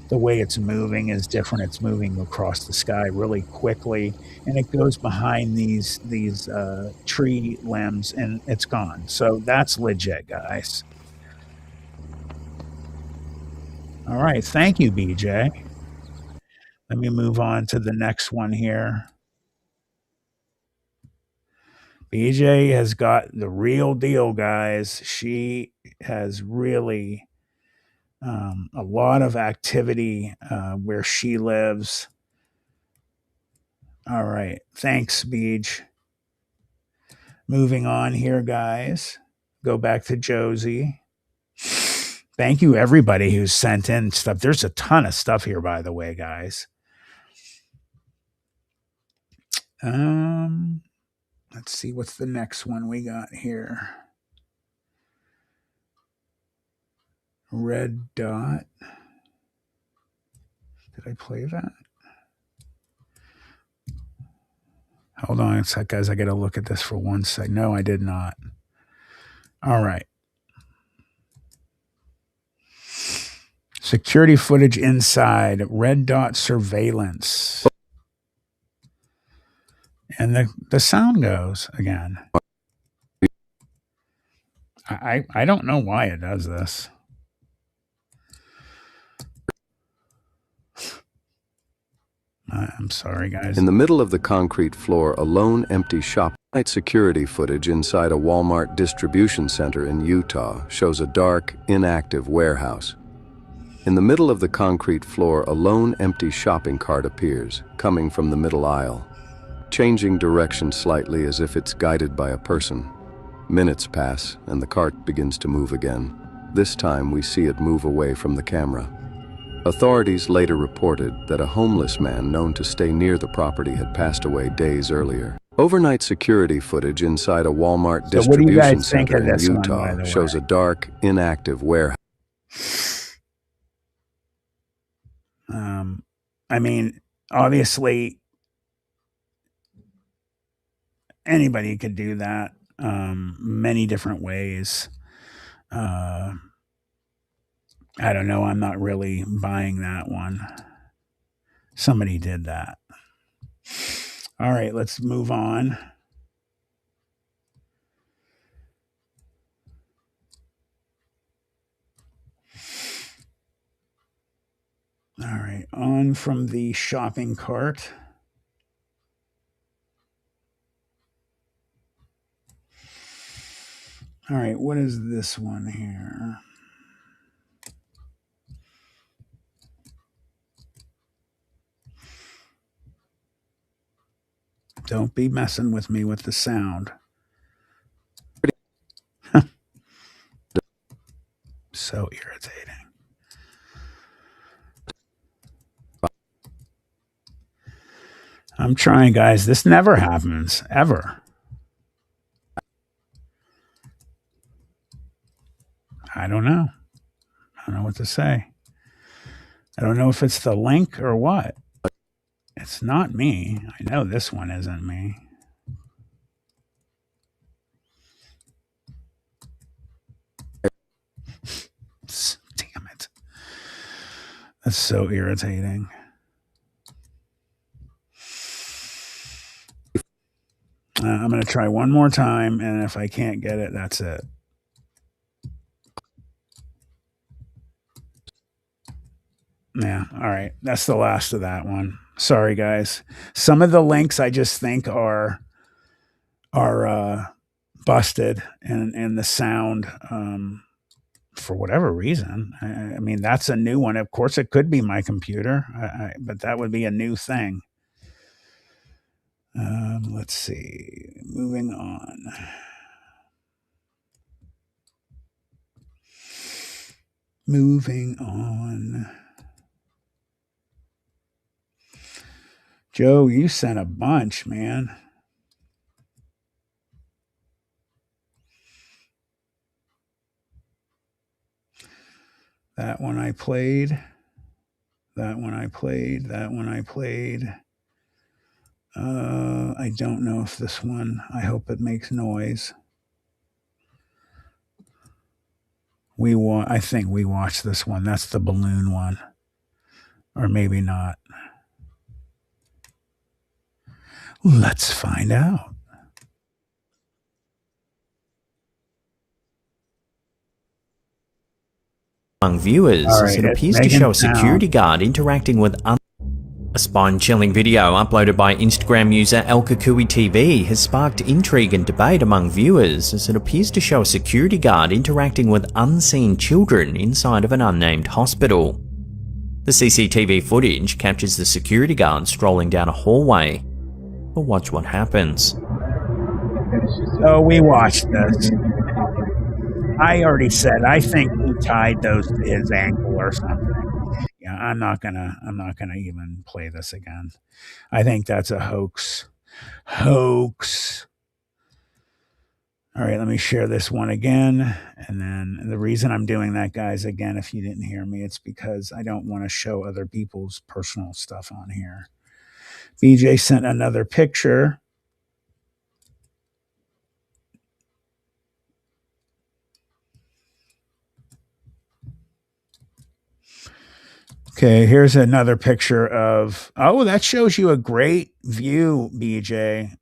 The way it's moving is different. It's moving across the sky really quickly, and it goes behind these tree limbs, and it's gone. So that's legit, guys. All right, thank you, BJ. Let me move on to the next one here. BJ has got the real deal, guys. She has really a lot of activity where she lives. All right. Thanks, Beej. Moving on here, guys. Go back to Josie. Thank you, everybody who's sent in stuff. There's a ton of stuff here, by the way, guys. Let's see what's the next one we got here. Red dot. Did I play that? Hold on a sec, guys. I got to look at this for 1 sec. No, I did not. All right. Security footage inside. Red dot surveillance. And the sound goes again. I don't know why it does this. I'm sorry, guys. In the middle of the concrete floor, a lone empty shop. Night security footage inside a Walmart distribution center in Utah shows a dark, inactive warehouse. In the middle of the concrete floor, a lone empty shopping cart appears, coming from the middle aisle, changing direction slightly as if it's guided by a person. Minutes pass, and the cart begins to move again. This time, we see it move away from the camera. Authorities later reported that a homeless man known to stay near the property had passed away days earlier. Overnight security footage inside a Walmart distribution center in Utah shows a dark, inactive warehouse. I mean, obviously, anybody could do that many different ways. I don't know. I'm not really buying that one. Somebody did that. All right, let's move on. All right, on from the shopping cart. All right, what is this one here? Don't be messing with me with the sound. So irritating. I'm trying, guys. This never happens, ever. I don't know. I don't know what to say. I don't know if it's the link or what. It's not me. I know this one isn't me. Damn it. That's so irritating. I'm going to try one more time, and if I can't get it, that's it. Yeah, all right. That's the last of that one. Sorry, guys. Some of the links I just think are busted, and the sound, for whatever reason. I mean, that's a new one. Of course, it could be my computer, but that would be a new thing. Let's see. Moving on. Moving on. Joe, you sent a bunch, man. That one I played. That one I played. That one I played. I don't know if this one, I hope it makes noise. I think we watched this one. That's the balloon one. Or maybe not. Let's find out. Among viewers, as it appears to show a security guard interacting with a spine-chilling video uploaded by Instagram user El Kukui TV has sparked intrigue and debate among viewers, as it appears to show a security guard interacting with unseen children inside of an unnamed hospital. The CCTV footage captures the security guard strolling down a hallway. But watch what happens. So we watched this. I already said I think he tied those to his ankle or something. Yeah, I'm not gonna even play this again. I think that's a hoax. Hoax. All right, let me share this one again. And then the reason I'm doing that, guys, again, if you didn't hear me, it's because I don't want to show other people's personal stuff on here. BJ sent another picture. Okay, here's another picture of, oh, that shows you a great view, BJ.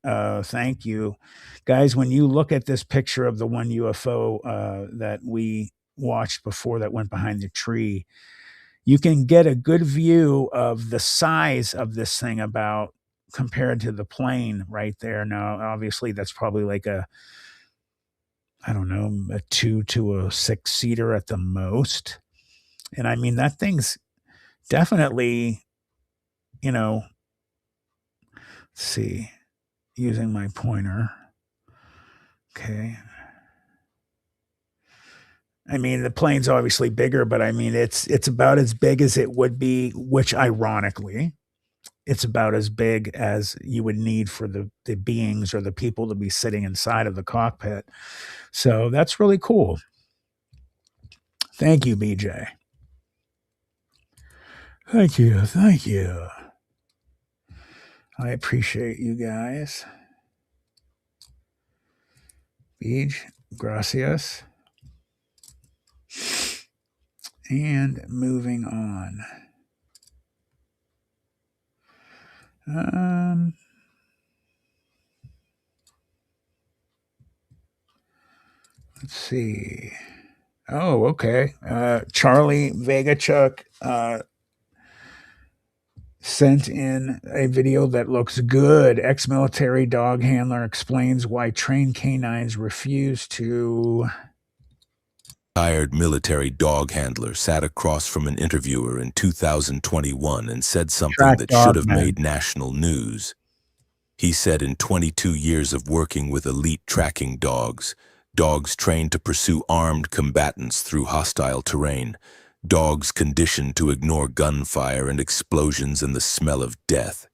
Thank you. Guys, when you look at this picture of the one UFO that we watched before that went behind the tree, you can get a good view of the size of this thing about compared to the plane right there. Now, obviously, that's probably like a 2 to a 6 seater at the most. And I mean, that thing's definitely, let's see, using my pointer. Okay. I mean, the plane's obviously bigger, but I mean, it's about as big as it would be, which ironically, it's about as big as you would need for the beings or the people to be sitting inside of the cockpit. So that's really cool. Thank you, BJ. Thank you. Thank you. I appreciate you guys. Beej, gracias. And moving on. Let's see. Oh, okay. Charlie Vegachuk sent in a video that looks good. Ex-military dog handler explains why trained canines refuse to... Retired military dog handler sat across from an interviewer in 2021 and said something that should have made national news. He said in 22 years of working with elite tracking dogs, dogs trained to pursue armed combatants through hostile terrain, dogs conditioned to ignore gunfire and explosions and the smell of death.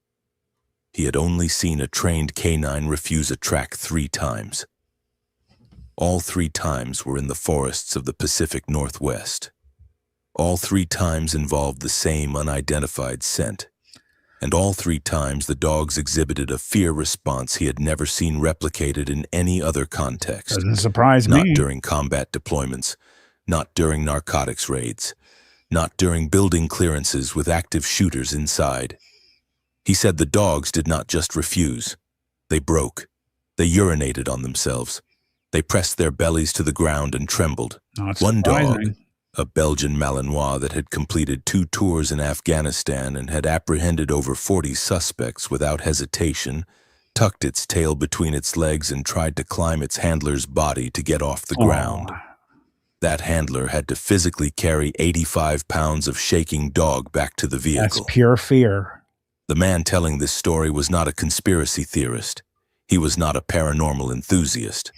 He had only seen a trained canine refuse a track 3 times. All 3 times were in the forests of the Pacific Northwest. All 3 times involved the same unidentified scent. And all 3 times the dogs exhibited a fear response he had never seen replicated in any other context. Doesn't surprise me. Not during combat deployments, not during narcotics raids, not during building clearances with active shooters inside. He said the dogs did not just refuse. They broke. They urinated on themselves. They pressed their bellies to the ground and trembled. One dog, a Belgian Malinois that had completed 2 tours in Afghanistan and had apprehended over 40 suspects without hesitation, tucked its tail between its legs and tried to climb its handler's body to get off the ground. That handler had to physically carry 85 pounds of shaking dog back to the vehicle. That's pure fear. The man telling this story was not a conspiracy theorist. He was not a paranormal enthusiast.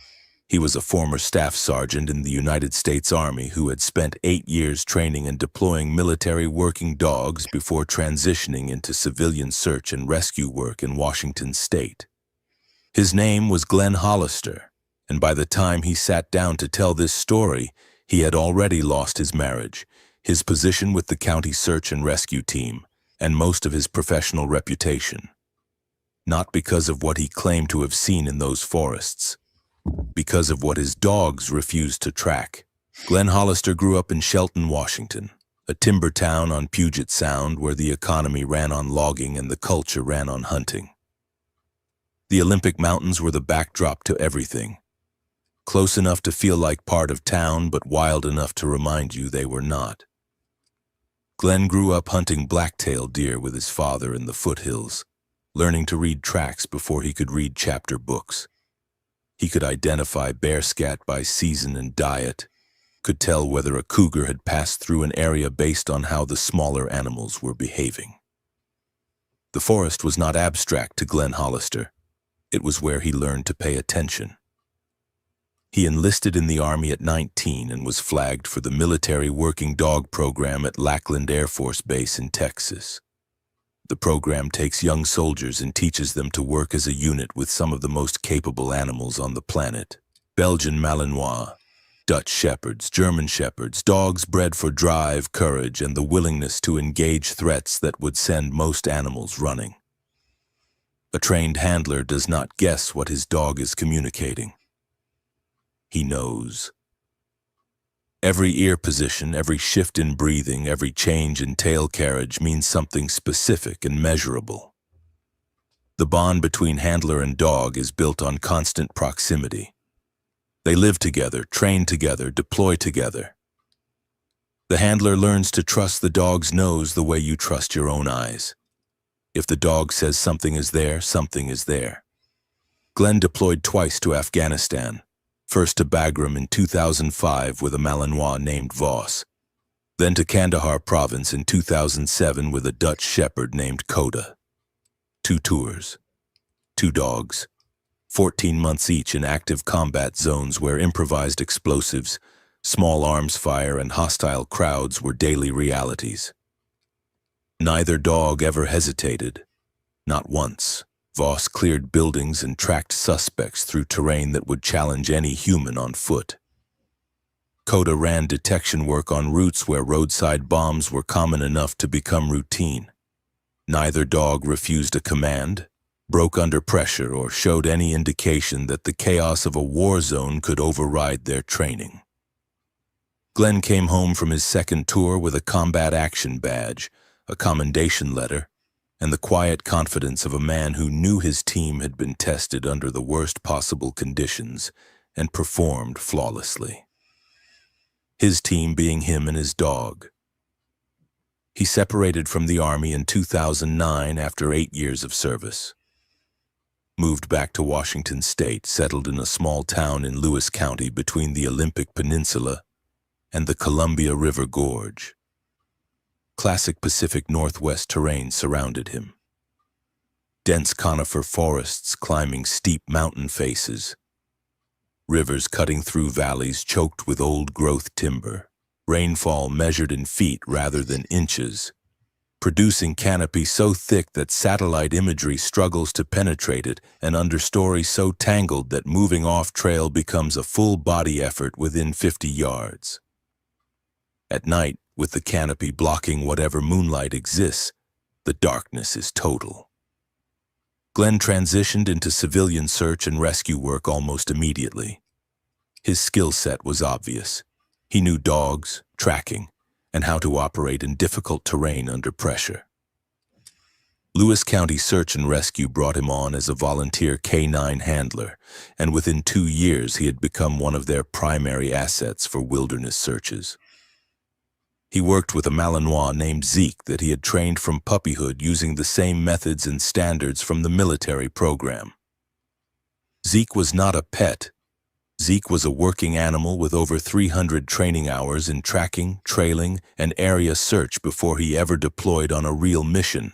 He was a former staff sergeant in the United States Army who had spent 8 years training and deploying military working dogs before transitioning into civilian search and rescue work in Washington state. His name was Glenn Hollister, and by the time he sat down to tell this story, he had already lost his marriage, his position with the county search and rescue team, and most of his professional reputation. Not because of what he claimed to have seen in those forests, because of what his dogs refused to track. Glenn Hollister grew up in Shelton, Washington, a timber town on Puget Sound where the economy ran on logging and the culture ran on hunting. The Olympic Mountains were the backdrop to everything. Close enough to feel like part of town, but wild enough to remind you they were not. Glenn grew up hunting black-tailed deer with his father in the foothills, learning to read tracks before he could read chapter books. He could identify bear scat by season and diet, could tell whether a cougar had passed through an area based on how the smaller animals were behaving. The forest was not abstract to Glenn Hollister. It was where he learned to pay attention. He enlisted in the Army at 19 and was flagged for the military working dog program at Lackland Air Force Base in Texas. The program takes young soldiers and teaches them to work as a unit with some of the most capable animals on the planet. Belgian Malinois, Dutch Shepherds, German Shepherds, dogs bred for drive, courage, and the willingness to engage threats that would send most animals running. A trained handler does not guess what his dog is communicating. He knows. Every ear position, every shift in breathing, every change in tail carriage means something specific and measurable. The bond between handler and dog is built on constant proximity. They live together, train together, deploy together. The handler learns to trust the dog's nose the way you trust your own eyes. If the dog says something is there, something is there. Glenn deployed twice to Afghanistan, first to Bagram in 2005 with a Malinois named Voss, then to Kandahar province in 2007 with a Dutch shepherd named Coda. 2 tours, 2 dogs, 14 months each in active combat zones where improvised explosives, small arms fire, and hostile crowds were daily realities. Neither dog ever hesitated, not once. Voss cleared buildings and tracked suspects through terrain that would challenge any human on foot. Coda ran detection work on routes where roadside bombs were common enough to become routine. Neither dog refused a command, broke under pressure, or showed any indication that the chaos of a war zone could override their training. Glenn came home from his second tour with a combat action badge, a commendation letter, and the quiet confidence of a man who knew his team had been tested under the worst possible conditions and performed flawlessly. His team being him and his dog. He separated from the Army in 2009 after 8 years of service. Moved back to Washington State, settled in a small town in Lewis County between the Olympic Peninsula and the Columbia River Gorge. Classic Pacific Northwest terrain surrounded him. Dense conifer forests climbing steep mountain faces. Rivers cutting through valleys choked with old-growth timber. Rainfall measured in feet rather than inches, producing canopy so thick that satellite imagery struggles to penetrate it, and understory so tangled that moving off-trail becomes a full-body effort within 50 yards. At night, with the canopy blocking whatever moonlight exists, the darkness is total. Glenn transitioned into civilian search and rescue work almost immediately. His skill set was obvious. He knew dogs, tracking, and how to operate in difficult terrain under pressure. Lewis County Search and Rescue brought him on as a volunteer K-9 handler, and within 2 years he had become one of their primary assets for wilderness searches. He worked with a Malinois named Zeke that he had trained from puppyhood using the same methods and standards from the military program. Zeke was not a pet. Zeke was a working animal with over 300 training hours in tracking, trailing, and area search before he ever deployed on a real mission.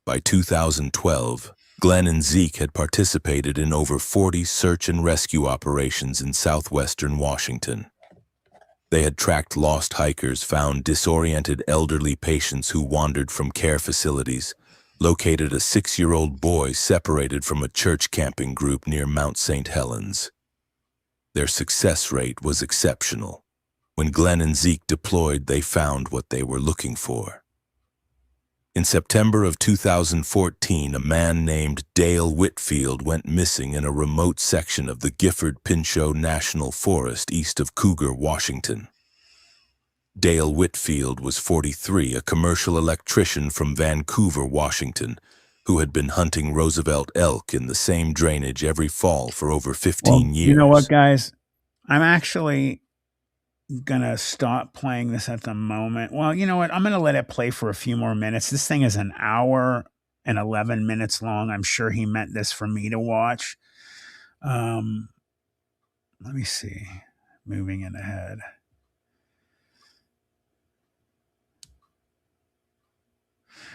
By 2012, Glenn and Zeke had participated in over 40 search and rescue operations in southwestern Washington. They had tracked lost hikers, found disoriented elderly patients who wandered from care facilities, located a 6-year-old boy separated from a church camping group near Mount St. Helens. Their success rate was exceptional. When Glenn and Zeke deployed, they found what they were looking for. In September of 2014, a man named Dale Whitfield went missing in a remote section of the Gifford-Pinchot National Forest east of Cougar, Washington. Dale Whitfield was 43, a commercial electrician from Vancouver, Washington, who had been hunting Roosevelt elk in the same drainage every fall for over 15 years. You know what, guys? I'm actually gonna stop playing this at the moment. Well, you know what? I'm gonna let it play for a few more minutes. This thing is an hour and 11 minutes long. I'm sure he meant this for me to watch. Let me see. Moving it ahead.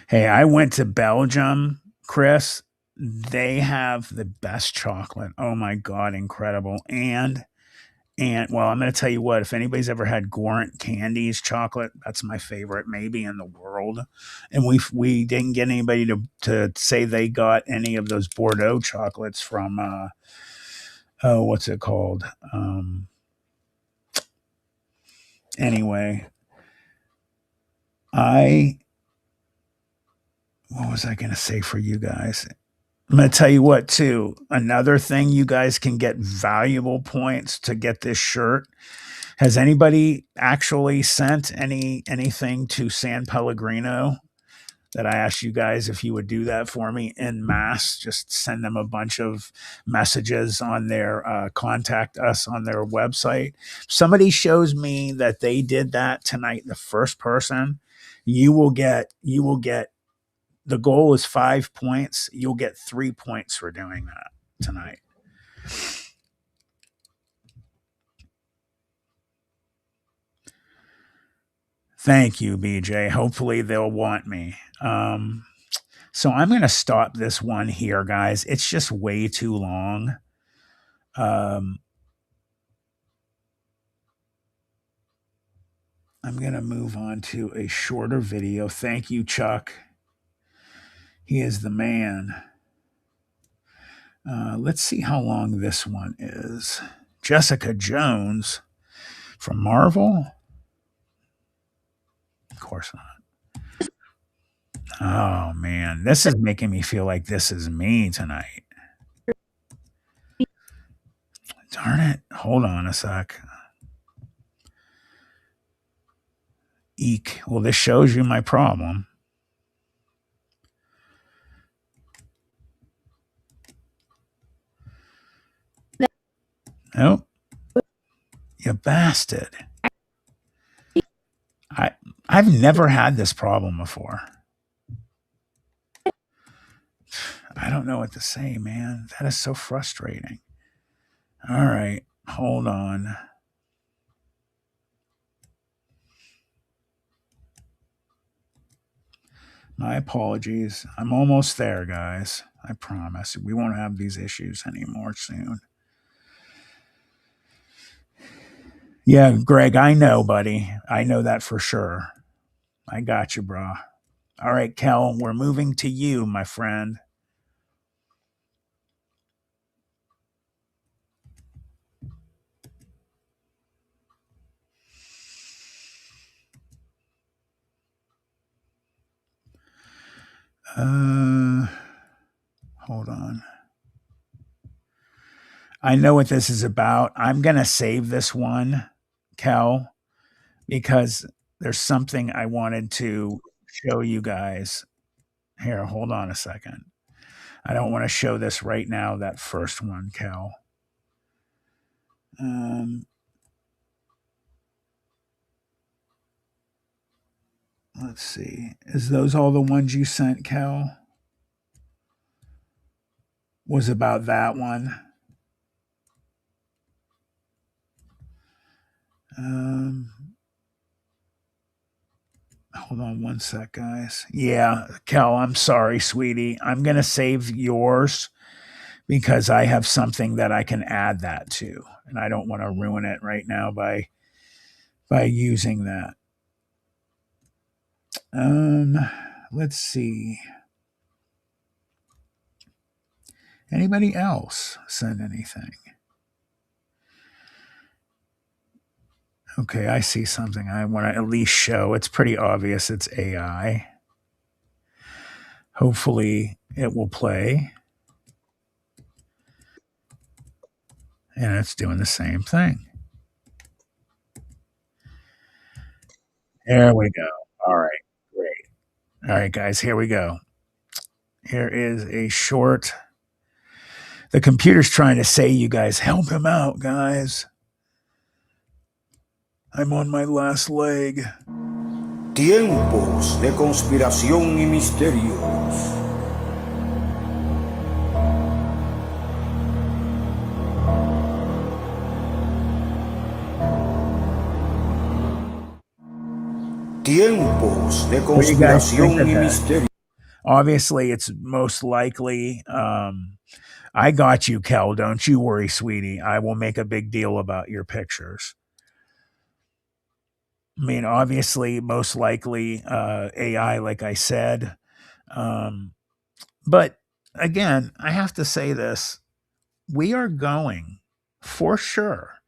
Hey, I went to Belgium, Chris. They have the best chocolate. Oh my God, incredible. And well, I'm going to tell you what, if anybody's ever had Gorant Candies chocolate, that's my favorite maybe in the world. And we didn't get anybody to say they got any of those Bordeaux chocolates from, what's it called? Anyway, what was I going to say for you guys? I'm going to tell you what, too. Another thing you guys can get valuable points to get this shirt. Has anybody actually sent anything to San Pellegrino that I asked you guys if you would do that for me en masse? Just send them a bunch of messages on their contact us on their website. Somebody shows me that they did that tonight. The first person, you will get. The goal is 5 points. You'll get 3 points for doing that tonight. Thank you, BJ. Hopefully they'll want me. So I'm going to stop this one here, guys. It's just way too long. I'm going to move on to a shorter video. Thank you, Chuck. He is the man. Let's see how long this one is. Jessica Jones from Marvel. Of course not. Oh, man. This is making me feel like this is me tonight. Darn it. Hold on a sec. Eek. Well, this shows you my problem. Nope. You bastard. I've never had this problem before. I don't know what to say, man. That is so frustrating. All right. Hold on. My apologies. I'm almost there, guys. I promise. We won't have these issues anymore soon. Yeah, Greg, I know, buddy. I know that for sure. I got you, bro. All right, Kel, we're moving to you, my friend. Hold on. I know what this is about. I'm going to save this one, Kel, because there's something I wanted to show you guys. Here, hold on a second. I don't want to show this right now, that first one, Kel. Let's see. Is those all the ones you sent, Kel? Was about that one. Hold on one sec, guys. Yeah, Kel, I'm sorry, sweetie. I'm going to save yours because I have something that I can add that to, and I don't want to ruin it right now by using that. Let's see. Anybody else send anything? Okay, I see something I want to at least show. It's pretty obvious it's AI. Hopefully it will play. And it's doing the same thing. There we go. All right, great. All right, guys, here we go. Here is a short. The computer's trying to say, you guys, help him out, guys. I'm on my last leg. Tiempos de conspiración y misterios. Tiempos de conspiración y misterio. Obviously, it's most likely. I got you, Kel. Don't you worry, sweetie. I will make a big deal about your pictures. I mean, obviously, most likely AI, like I said. But again, I have to say this. We are going for sure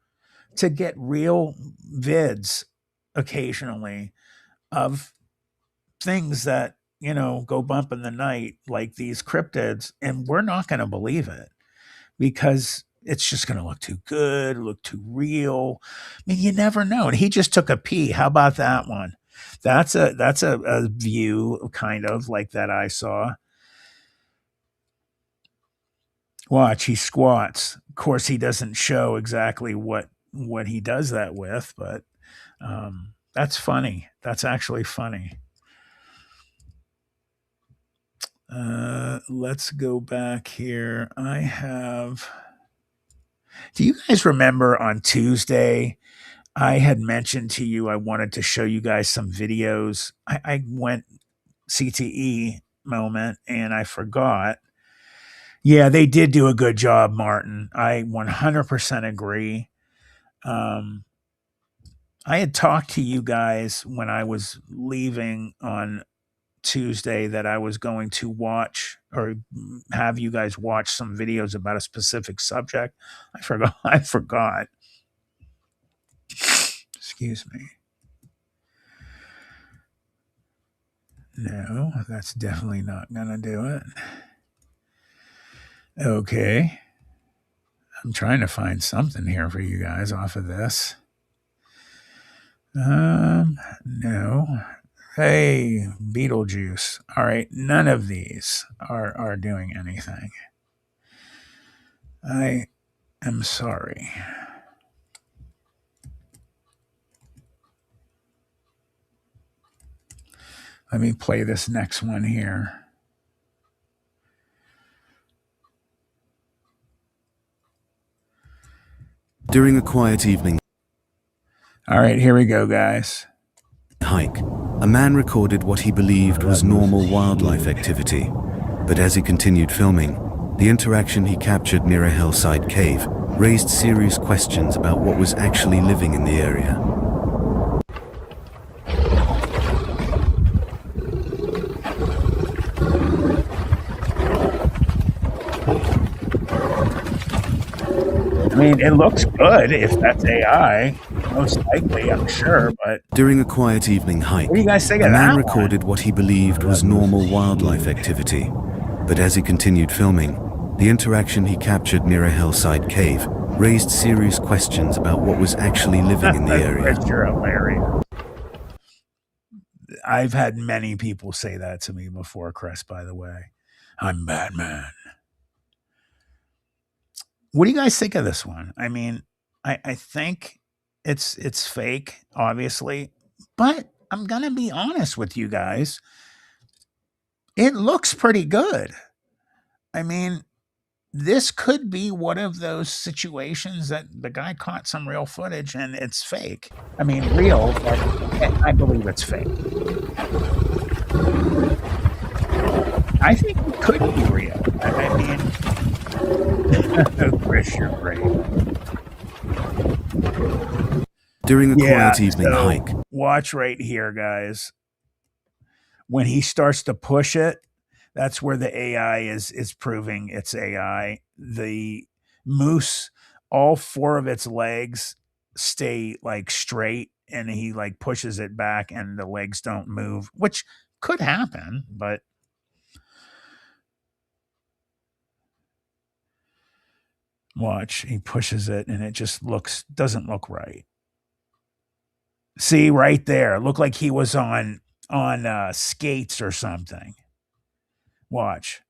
to get real vids occasionally of things that, go bump in the night, like these cryptids, and we're not going to believe it because it's just going to look too good, look too real. I mean, you never know. And he just took a pee. How about that one? That's a view kind of like that I saw. Watch, he squats. Of course, he doesn't show exactly what he does that with, but that's funny. That's actually funny. Let's go back here. Do you guys remember on Tuesday, I had mentioned to you I wanted to show you guys some videos. I went CTE moment and I forgot. Yeah, they did do a good job, Martin. I 100% agree. I had talked to you guys when I was leaving on Tuesday that I was going to watch or have you guys watch some videos about a specific subject. I forgot. Excuse me. No, that's definitely not gonna do it. Okay. I'm trying to find something here for you guys off of this. No. Hey, Beetlejuice. All right, none of these are doing anything. I am sorry. Let me play this next one here. During a quiet evening All right, here we go, guys. Hike, a man recorded what he believed was normal wildlife activity. But as he continued filming, the interaction he captured near a hillside cave raised serious questions about what was actually living in the area. I mean, it looks good if that's AI. Most likely, I'm sure, but... During a quiet evening hike, What do you guys think a of man that recorded what he believed was normal wildlife activity. But as he continued filming, the interaction he captured near a hillside cave raised serious questions about what was actually living in the area. You're hilarious. I've had many people say that to me before, Chris, by the way. I'm Batman. What do you guys think of this one? I mean, I think it's fake, obviously, but I'm gonna be honest with you guys. It looks pretty good. I mean, this could be one of those situations that the guy caught some real footage and it's fake. I mean, real, but I believe it's fake. I think it could be real. I mean, Chris, you're great. During a quiet evening hike. Watch right here, guys. When he starts to push it, that's where the AI is proving it's AI. The moose, all four of its legs stay like straight, and he like pushes it back and the legs don't move, which could happen, but watch, he pushes it and it just doesn't look right. See, right there. Looked like he was on skates or something. Watch.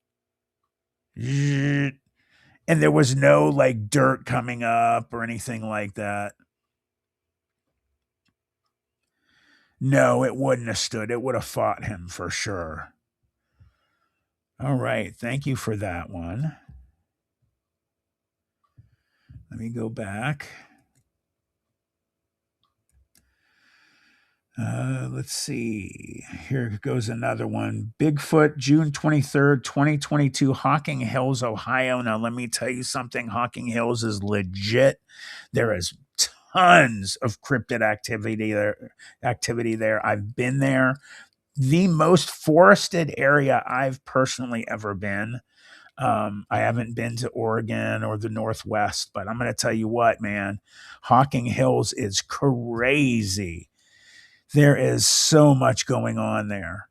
And there was no like dirt coming up or anything like that. No, it wouldn't have stood. It would have fought him for sure. All right. Thank you for that one. Let me go back. Let's see. Here goes another one. Bigfoot, June 23rd, 2022, Hocking Hills, Ohio. Now, let me tell you something. Hocking Hills is legit. There is tons of cryptid activity there. I've been there. The most forested area I've personally ever been. I haven't been to Oregon or the Northwest, but I'm going to tell you what, man. Hocking Hills is crazy. There is so much going on there.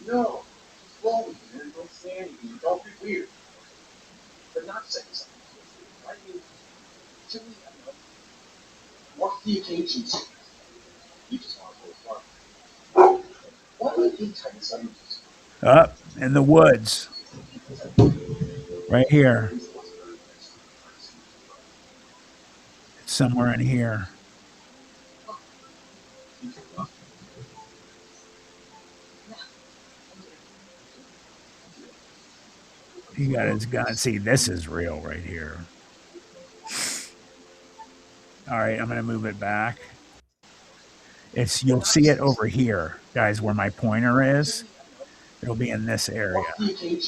No. Slowly, man. Don't say anything. Don't be weird. But not saying something. I mean, to me, I don't know. What's the occasion? You just want to go far. Why do you think something? Up in the woods. Right here. It's somewhere in here. He got his gun. See, this is real right here. All right, I'm going to move it back. You'll see it over here, guys, where my pointer is. It'll be in this area. Hey,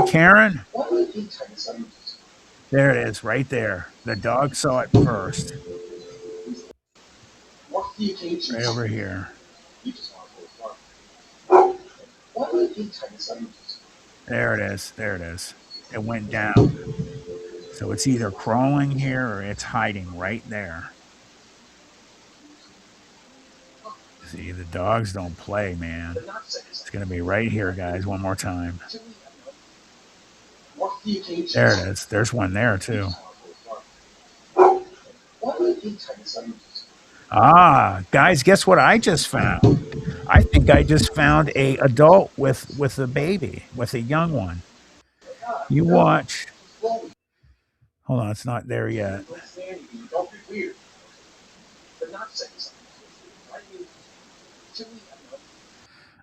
Karen. There it is, right there. The dog saw it first. Right over here. There it is. There it is. It went down. So it's either crawling here or it's hiding right there. See, the dogs don't play, man. It's going to be right here, guys. One more time. There it is. There's one there, too. Ah, guys, guess what I just found? I think I just found a adult with a baby, with a young one. You watch. Hold on, it's not there yet.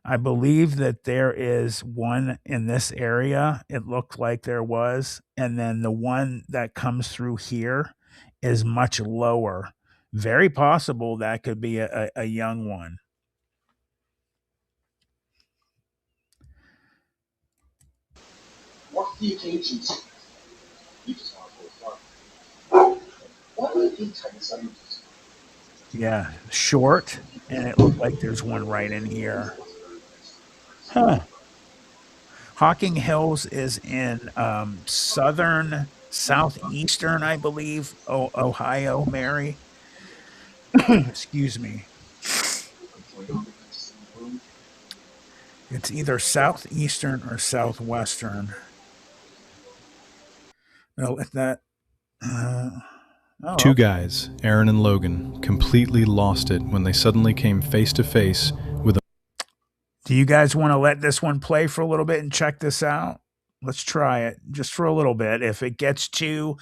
I believe that there is one in this area. It looked like there was. And then the one that comes through here is much lower. Very possible that could be a young one. What's the occasion? You just want to go far. What do you think something? Yeah, short, and it looked like there's one right in here. Huh. Hocking Hills is in southeastern, I believe, Ohio, Mary. Excuse me. It's either southeastern or southwestern. No, that. Two guys, Aaron and Logan, completely lost it when they suddenly came face to face with a... Do you guys want to let this one play for a little bit and check this out? Let's try it just for a little bit. If it gets too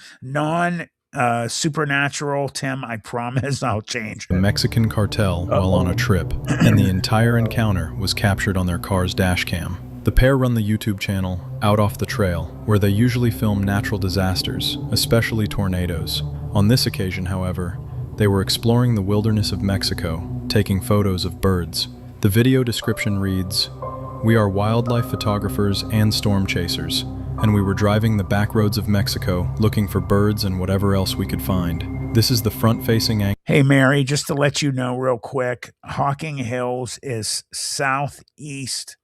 supernatural, Tim, I promise I'll change it. A Mexican cartel while on a trip, and the entire encounter was captured on their car's dash cam. The pair run the YouTube channel Out Off the Trail, where they usually film natural disasters, especially tornadoes. On this occasion, however, they were exploring the wilderness of Mexico, taking photos of birds. The video description reads, "We are wildlife photographers and storm chasers, and we were driving the back roads of Mexico looking for birds and whatever else we could find. This is the front-facing angle. Hey, Mary, just to let you know real quick, Hocking Hills is southeast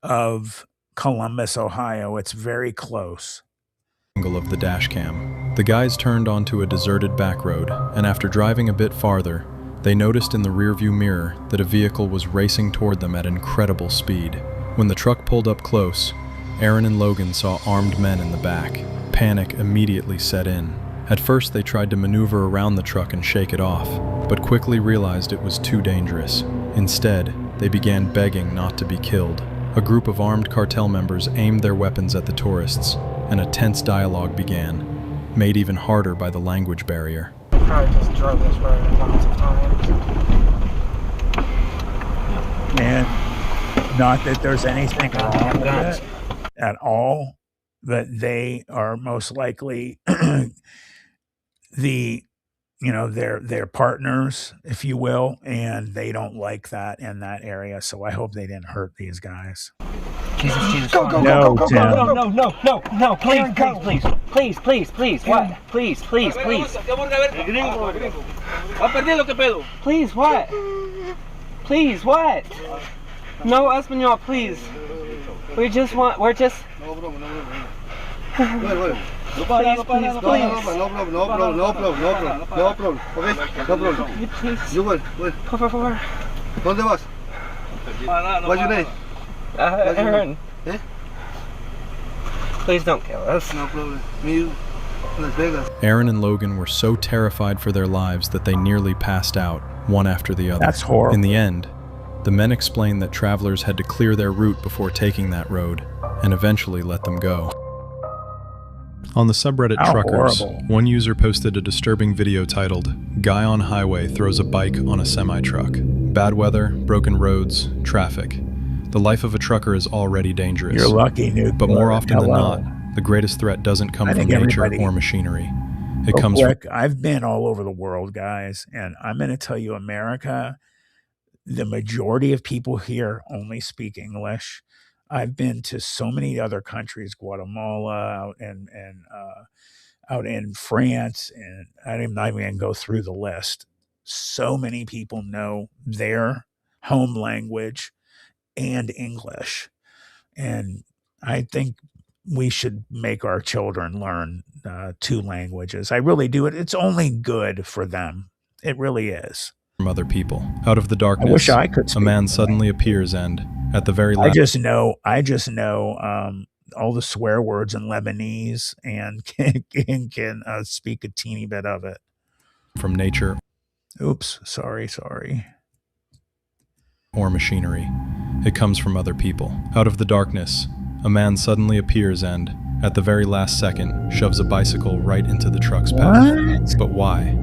of Columbus, Ohio. It's very close. Of the dash cam. The guys turned onto a deserted back road, and after driving a bit farther, they noticed in the rearview mirror that a vehicle was racing toward them at incredible speed. When the truck pulled up close, Aaron and Logan saw armed men in the back. Panic immediately set in. At first, they tried to maneuver around the truck and shake it off, but quickly realized it was too dangerous. Instead, they began begging not to be killed. A group of armed cartel members aimed their weapons at the tourists, and a tense dialogue began, made even harder by the language barrier. Probably just drove this road lots of times. And not that there's anything wrong with it at all, but they are most likely their partners, if you will, and they don't like that in that area. So I hope they didn't hurt these guys. Jesus. Go, No, please. What? Please. Please, what? Please, what? No, Espanol, please. We're just... No problem. You will. Por favor. ¿Dónde vas? What's your name? Aaron. Eh? Please don't kill us. No problem. Me, Las Vegas. Aaron and Logan were so terrified for their lives that they nearly passed out, one after the other. That's horrible. In the end, the men explained that travelers had to clear their route before taking that road, and eventually let them go. On the subreddit Truckers, one user posted a disturbing video titled, "Guy on Highway Throws a Bike on a Semi-Truck. Bad weather, broken roads, traffic. The life of a trucker is already dangerous. You're lucky, Nuke. But more often than not, the greatest threat doesn't come from nature or machinery. It comes from..." I've been all over the world, guys, and I'm going to tell you, America, the majority of people here only speak English. I've been to so many other countries, Guatemala, out in France, and I'm not even going to go through the list. So many people know their home language and English. And I think we should make our children learn 2 languages. I really do. It's only good for them. It really is. From other people. Out of the darkness, I wish I could a man suddenly appears and, at the very last... I just know all the swear words in Lebanese and can speak a teeny bit of it. From nature. Oops, sorry. Or machinery. It comes from other people. Out of the darkness, a man suddenly appears and, at the very last second, shoves a bicycle right into the truck's path. But why?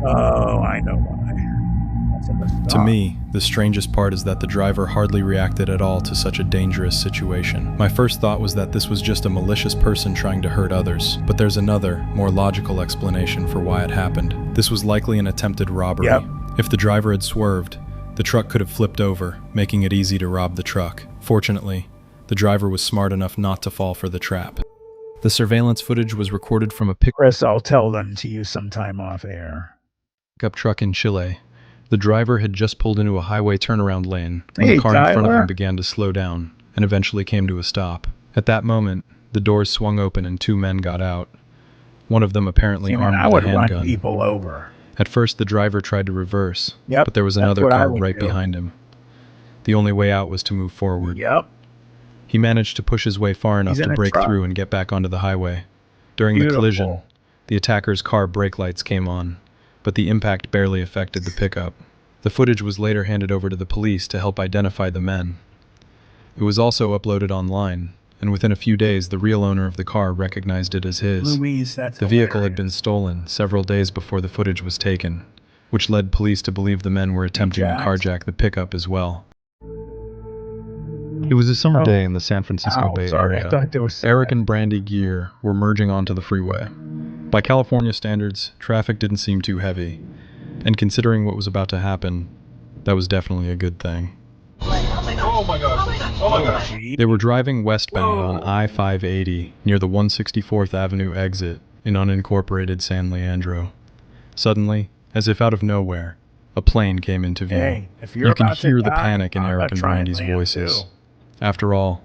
Oh, I know why. To me, the strangest part is that the driver hardly reacted at all to such a dangerous situation. My first thought was that this was just a malicious person trying to hurt others, but there's another, more logical explanation for why it happened. This was likely an attempted robbery. Yep. If the driver had swerved, the truck could have flipped over, making it easy to rob the truck. Fortunately, the driver was smart enough not to fall for the trap. The surveillance footage was recorded from a Chris, I'll tell them to you sometime off air. Pickup truck in Chile. The driver had just pulled into a highway turnaround lane when the car in front of him began to slow down and eventually came to a stop. At that moment, the doors swung open and 2 men got out. One of them apparently armed with a handgun. Run people over. At first, the driver tried to reverse, but there was another car right behind him. The only way out was to move forward. He managed to push his way far enough to break through and get back onto the highway. During the collision, the attacker's car brake lights came on, but the impact barely affected the pickup. The footage was later handed over to the police to help identify the men. It was also uploaded online, and within a few days the real owner of the car recognized it as his. The vehicle had been stolen several days before the footage was taken, which led police to believe the men were attempting to carjack the pickup as well. It was a summer day in the San Francisco Bay Area. Eric and Brandy Gear were merging onto the freeway. By California standards, traffic didn't seem too heavy, and considering what was about to happen, that was definitely a good thing. Oh my gosh. Oh my gosh. They were driving westbound on I-580 near the 164th Avenue exit in unincorporated San Leandro. Suddenly, as if out of nowhere, a plane came into view. Hey, if you're You can about to hear the die, panic in I'm Eric gonna and try and Randy's land voices. too. After all,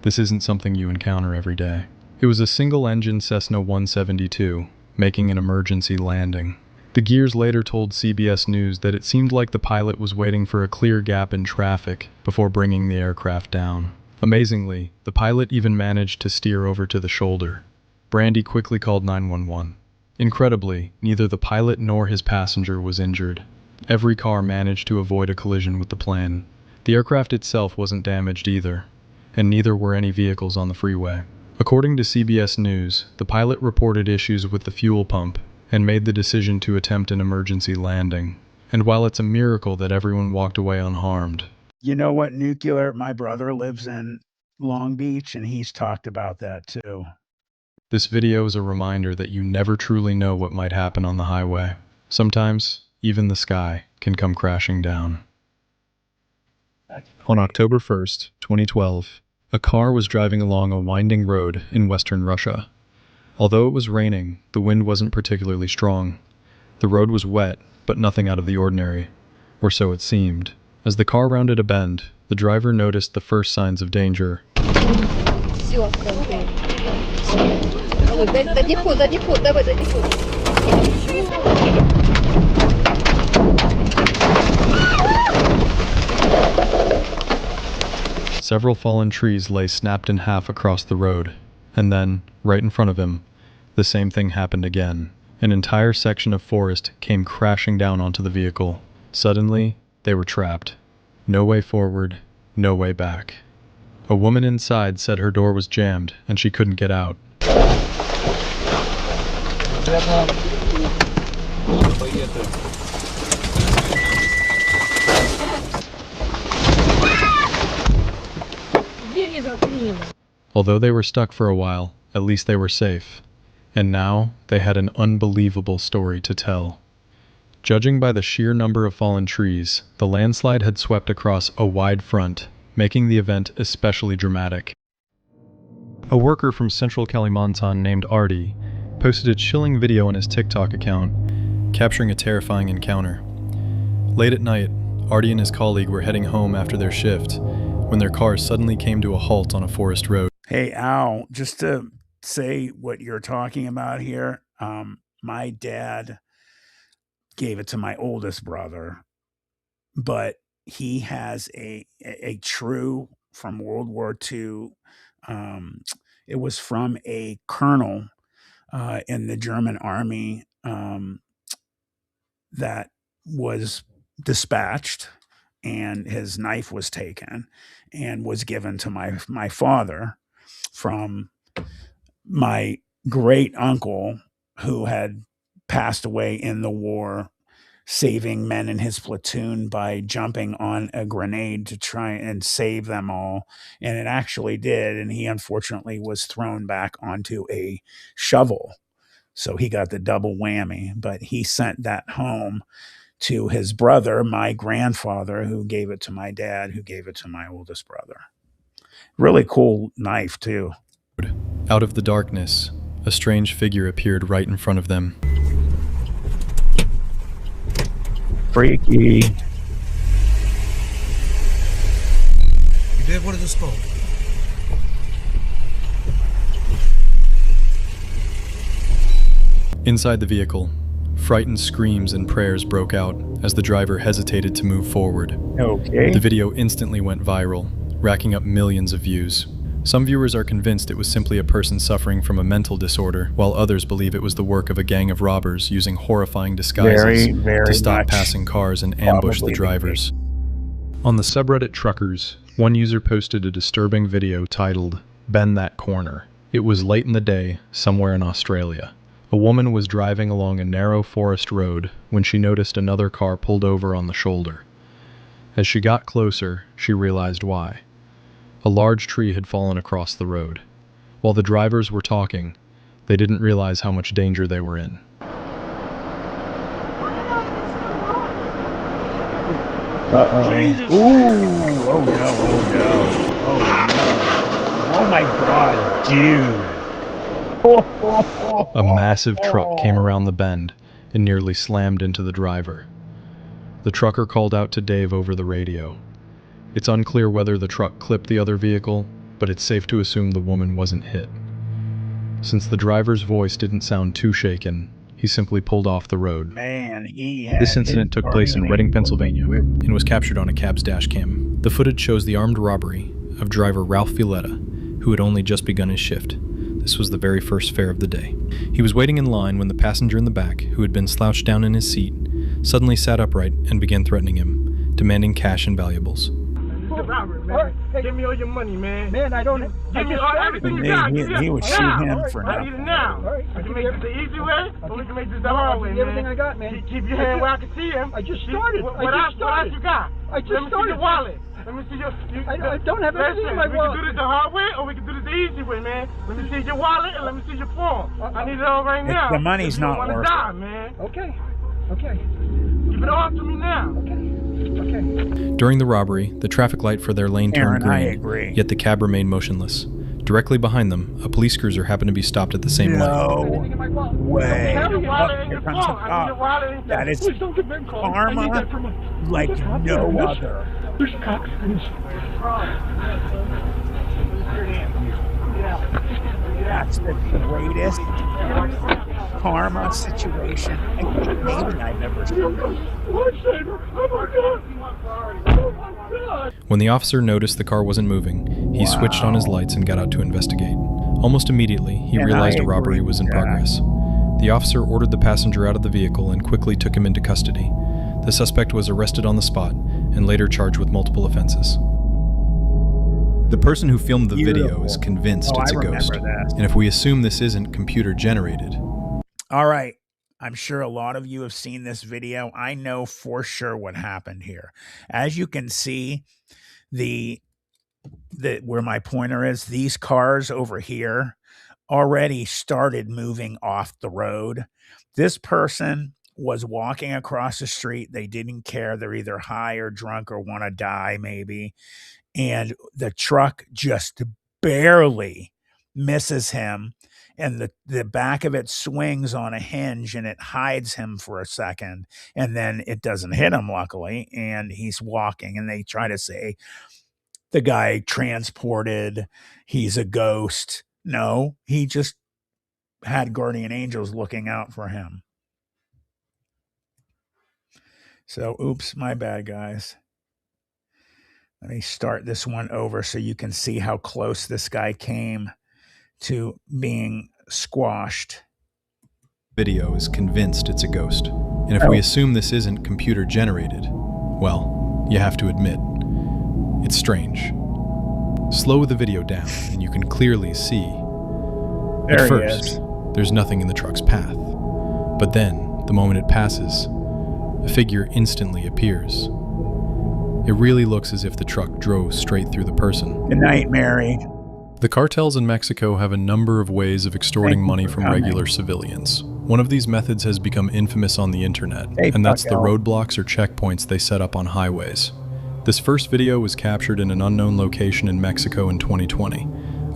this isn't something you encounter every day. It was a single-engine Cessna 172, making an emergency landing. The Gears later told CBS News that it seemed like the pilot was waiting for a clear gap in traffic before bringing the aircraft down. Amazingly, the pilot even managed to steer over to the shoulder. Brandy quickly called 911. Incredibly, neither the pilot nor his passenger was injured. Every car managed to avoid a collision with the plane. The aircraft itself wasn't damaged either, and neither were any vehicles on the freeway. According to CBS News, the pilot reported issues with the fuel pump and made the decision to attempt an emergency landing. And while it's a miracle that everyone walked away unharmed, You know what, Nuclear? My brother lives in Long Beach, and he's talked about that too. this video is a reminder that you never truly know what might happen on the highway. Sometimes, even the sky can come crashing down. On October 1st, 2012, a car was driving along a winding road in western Russia. Although it was raining, the wind wasn't particularly strong. The road was wet, but nothing out of the ordinary, or so it seemed. As the car rounded a bend, the driver noticed the first signs of danger. Several fallen trees lay snapped in half across the road, and then, right in front of him, the same thing happened again. An entire section of forest came crashing down onto the vehicle. Suddenly, they were trapped. No way forward, no way back. A woman inside said her door was jammed and she couldn't get out. Although they were stuck for a while, at least they were safe. And now, they had an unbelievable story to tell. Judging by the sheer number of fallen trees, the landslide had swept across a wide front, making the event especially dramatic. A worker from central Kalimantan named Artie posted a chilling video on his TikTok account, capturing a terrifying encounter. Late at night, Artie and his colleague were heading home after their shift, when their car suddenly came to a halt on a forest road. Hey, Al, just to say what you're talking about here, my dad gave it to my oldest brother, but he has a true from World War II. It was from a colonel in the German army that was dispatched, and his knife was taken and was given to my father from my great uncle who had passed away in the war, saving men in his platoon by jumping on a grenade to try and save them all. And it actually did. And he unfortunately was thrown back onto a shovel. So he got the double whammy, but he sent that home to his brother, my grandfather, who gave it to my dad, who gave it to my oldest brother. Really cool knife too. Out of the darkness, a strange figure appeared right in front of them. Freaky. Где what is this called? Inside the vehicle, frightened screams and prayers broke out as the driver hesitated to move forward. Okay. The video instantly went viral, racking up millions of views. Some viewers are convinced it was simply a person suffering from a mental disorder, while others believe it was the work of a gang of robbers using horrifying disguises to stop passing cars and ambush the drivers. On the subreddit Truckers, one user posted a disturbing video titled, "Bend That Corner." It was late in the day, somewhere in Australia. A woman was driving along a narrow forest road when she noticed another car pulled over on the shoulder. As she got closer, she realized why. A large tree had fallen across the road. While the drivers were talking, they didn't realize how much danger they were in. Uh-oh. Ooh. Oh, no. Oh, no. Oh, no. Oh, my God, dude. A massive truck came around the bend and nearly slammed into the driver. The trucker called out to Dave over the radio. It's unclear whether the truck clipped the other vehicle, but it's safe to assume the woman wasn't hit. Since the driver's voice didn't sound too shaken, he simply pulled off the road. Man, This incident took place in Reading, Pennsylvania, and was captured on a cab's dash cam. The footage shows the armed robbery of driver Ralph Violetta, who had only just begun his shift. This was the very first fare of the day. He was waiting in line when the passenger in the back, who had been slouched down in his seat, suddenly sat upright and began threatening him, demanding cash and valuables. Man. Hey, give me all your money, man. Man, I don't. Give me all everything you got. He would shoot him for I need it nothing. now. We can make this the easy way, or we can make this the hard way, man. Everything I got, man. Keep your hand where I can see him. I just started. What else you got? I just Let me see started. your wallet. Let me see your. I don't have anything in my wallet. We can do this the hard way, or we can do this the easy way, man. Let me see your wallet and let me see your phone. I need it all right now. The money's not worth worth it. Die, it. man. Okay. Okay. Give it all to me now. Okay. During the robbery, the traffic light for their lane turned Aaron, I green, agree. yet the cab remained motionless. Directly behind them, a police cruiser happened to be stopped at the same lane. No way. Have your wallet Look, and here your comes phone. a I need cop. your wallet and That is Please don't give me a call. I need that from karma like no other. There's cops. That's the greatest karma situation I think maybe I've ever seen. When the officer noticed the car wasn't moving, he switched on his lights and got out to investigate. Almost immediately, he And realized I a robbery agree was in with that. progress. The officer ordered the passenger out of the vehicle and quickly took him into custody. The suspect was arrested on the spot and later charged with multiple offenses. The person who filmed the video is convinced it's a ghost. And if we assume this isn't computer generated. All right. I'm sure a lot of you have seen this video. I know for sure what happened here. As you can see, the where my pointer is, these cars over here already started moving off the road. This person was walking across the street. They didn't care. They're either high or drunk or want to die maybe. And the truck just barely misses him. And the back of it swings on a hinge and it hides him for a second. And then it doesn't hit him, luckily. And he's walking. And they try to say the guy transported, he's a ghost. No, he just had guardian angels looking out for him. So, oops, my bad, guys. Let me start this one over so you can see how close this guy came to being squashed. Video is convinced it's a ghost. And if we assume this isn't computer generated, well, you have to admit, it's strange. Slow the video down and you can clearly see. There At he first, is. there's nothing in the truck's path. But then, the moment it passes, a figure instantly appears. It really looks as if the truck drove straight through the person. Good night, Mary. The cartels in Mexico have a number of ways of extorting money from regular civilians. One of these methods has become infamous on the internet, and that's the roadblocks or checkpoints they set up on highways. This first video was captured in an unknown location in Mexico in 2020.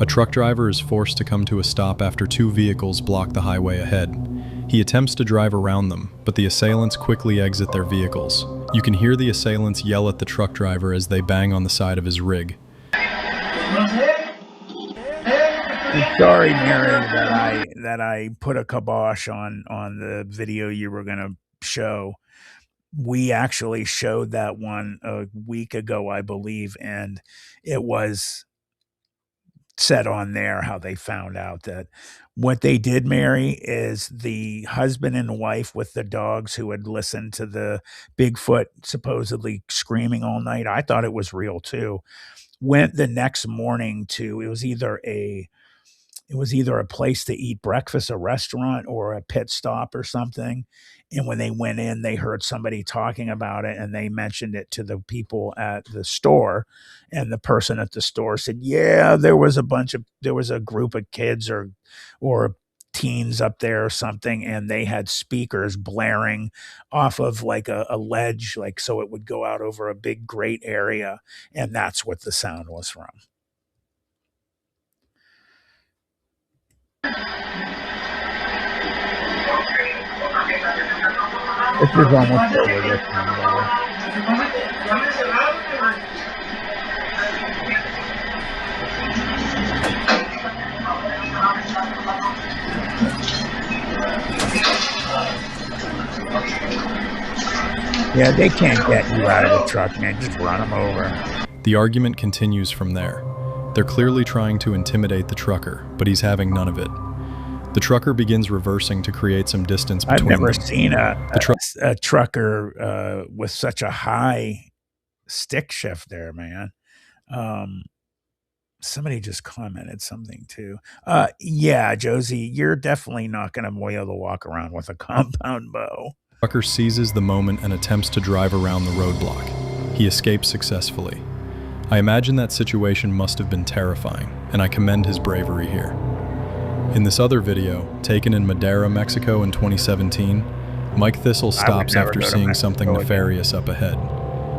A truck driver is forced to come to a stop after two vehicles block the highway ahead. He attempts to drive around them, but the assailants quickly exit their vehicles. You can hear the assailants yell at the truck driver as they bang on the side of his rig. I'm sorry, Mary, that I put a kibosh on the video you were going to show. We actually showed that one a week ago, I believe, and it was said on there how they found out that what they did, Mary, is the husband and wife with the dogs who had listened to the Bigfoot supposedly screaming all night. I thought it was real too. Went the next morning to, it was either a place to eat breakfast, a restaurant, or a pit stop or something. And when they went in, they heard somebody talking about it and they mentioned it to the people at the store. And the person at the store said, yeah, there was a group of kids or teens up there or something, and they had speakers blaring off of like a ledge, like so it would go out over a big great area, and that's what the sound was from. This is almost over this one, though. Yeah, they can't get you out of the truck, man. Just run them over. The argument continues from there. They're clearly trying to intimidate the trucker, but he's having none of it. The trucker begins reversing to create some distance between them. I've never seen a trucker with such a high stick shift there, man. Somebody just commented something too. Yeah, Josie, you're definitely not going to be able to walk around with a compound bow. The trucker seizes the moment and attempts to drive around the roadblock. He escapes successfully. I imagine that situation must have been terrifying, and I commend his bravery here. In this other video, taken in Madera, Mexico in 2017, Mike Thistle stops after seeing something nefarious up ahead.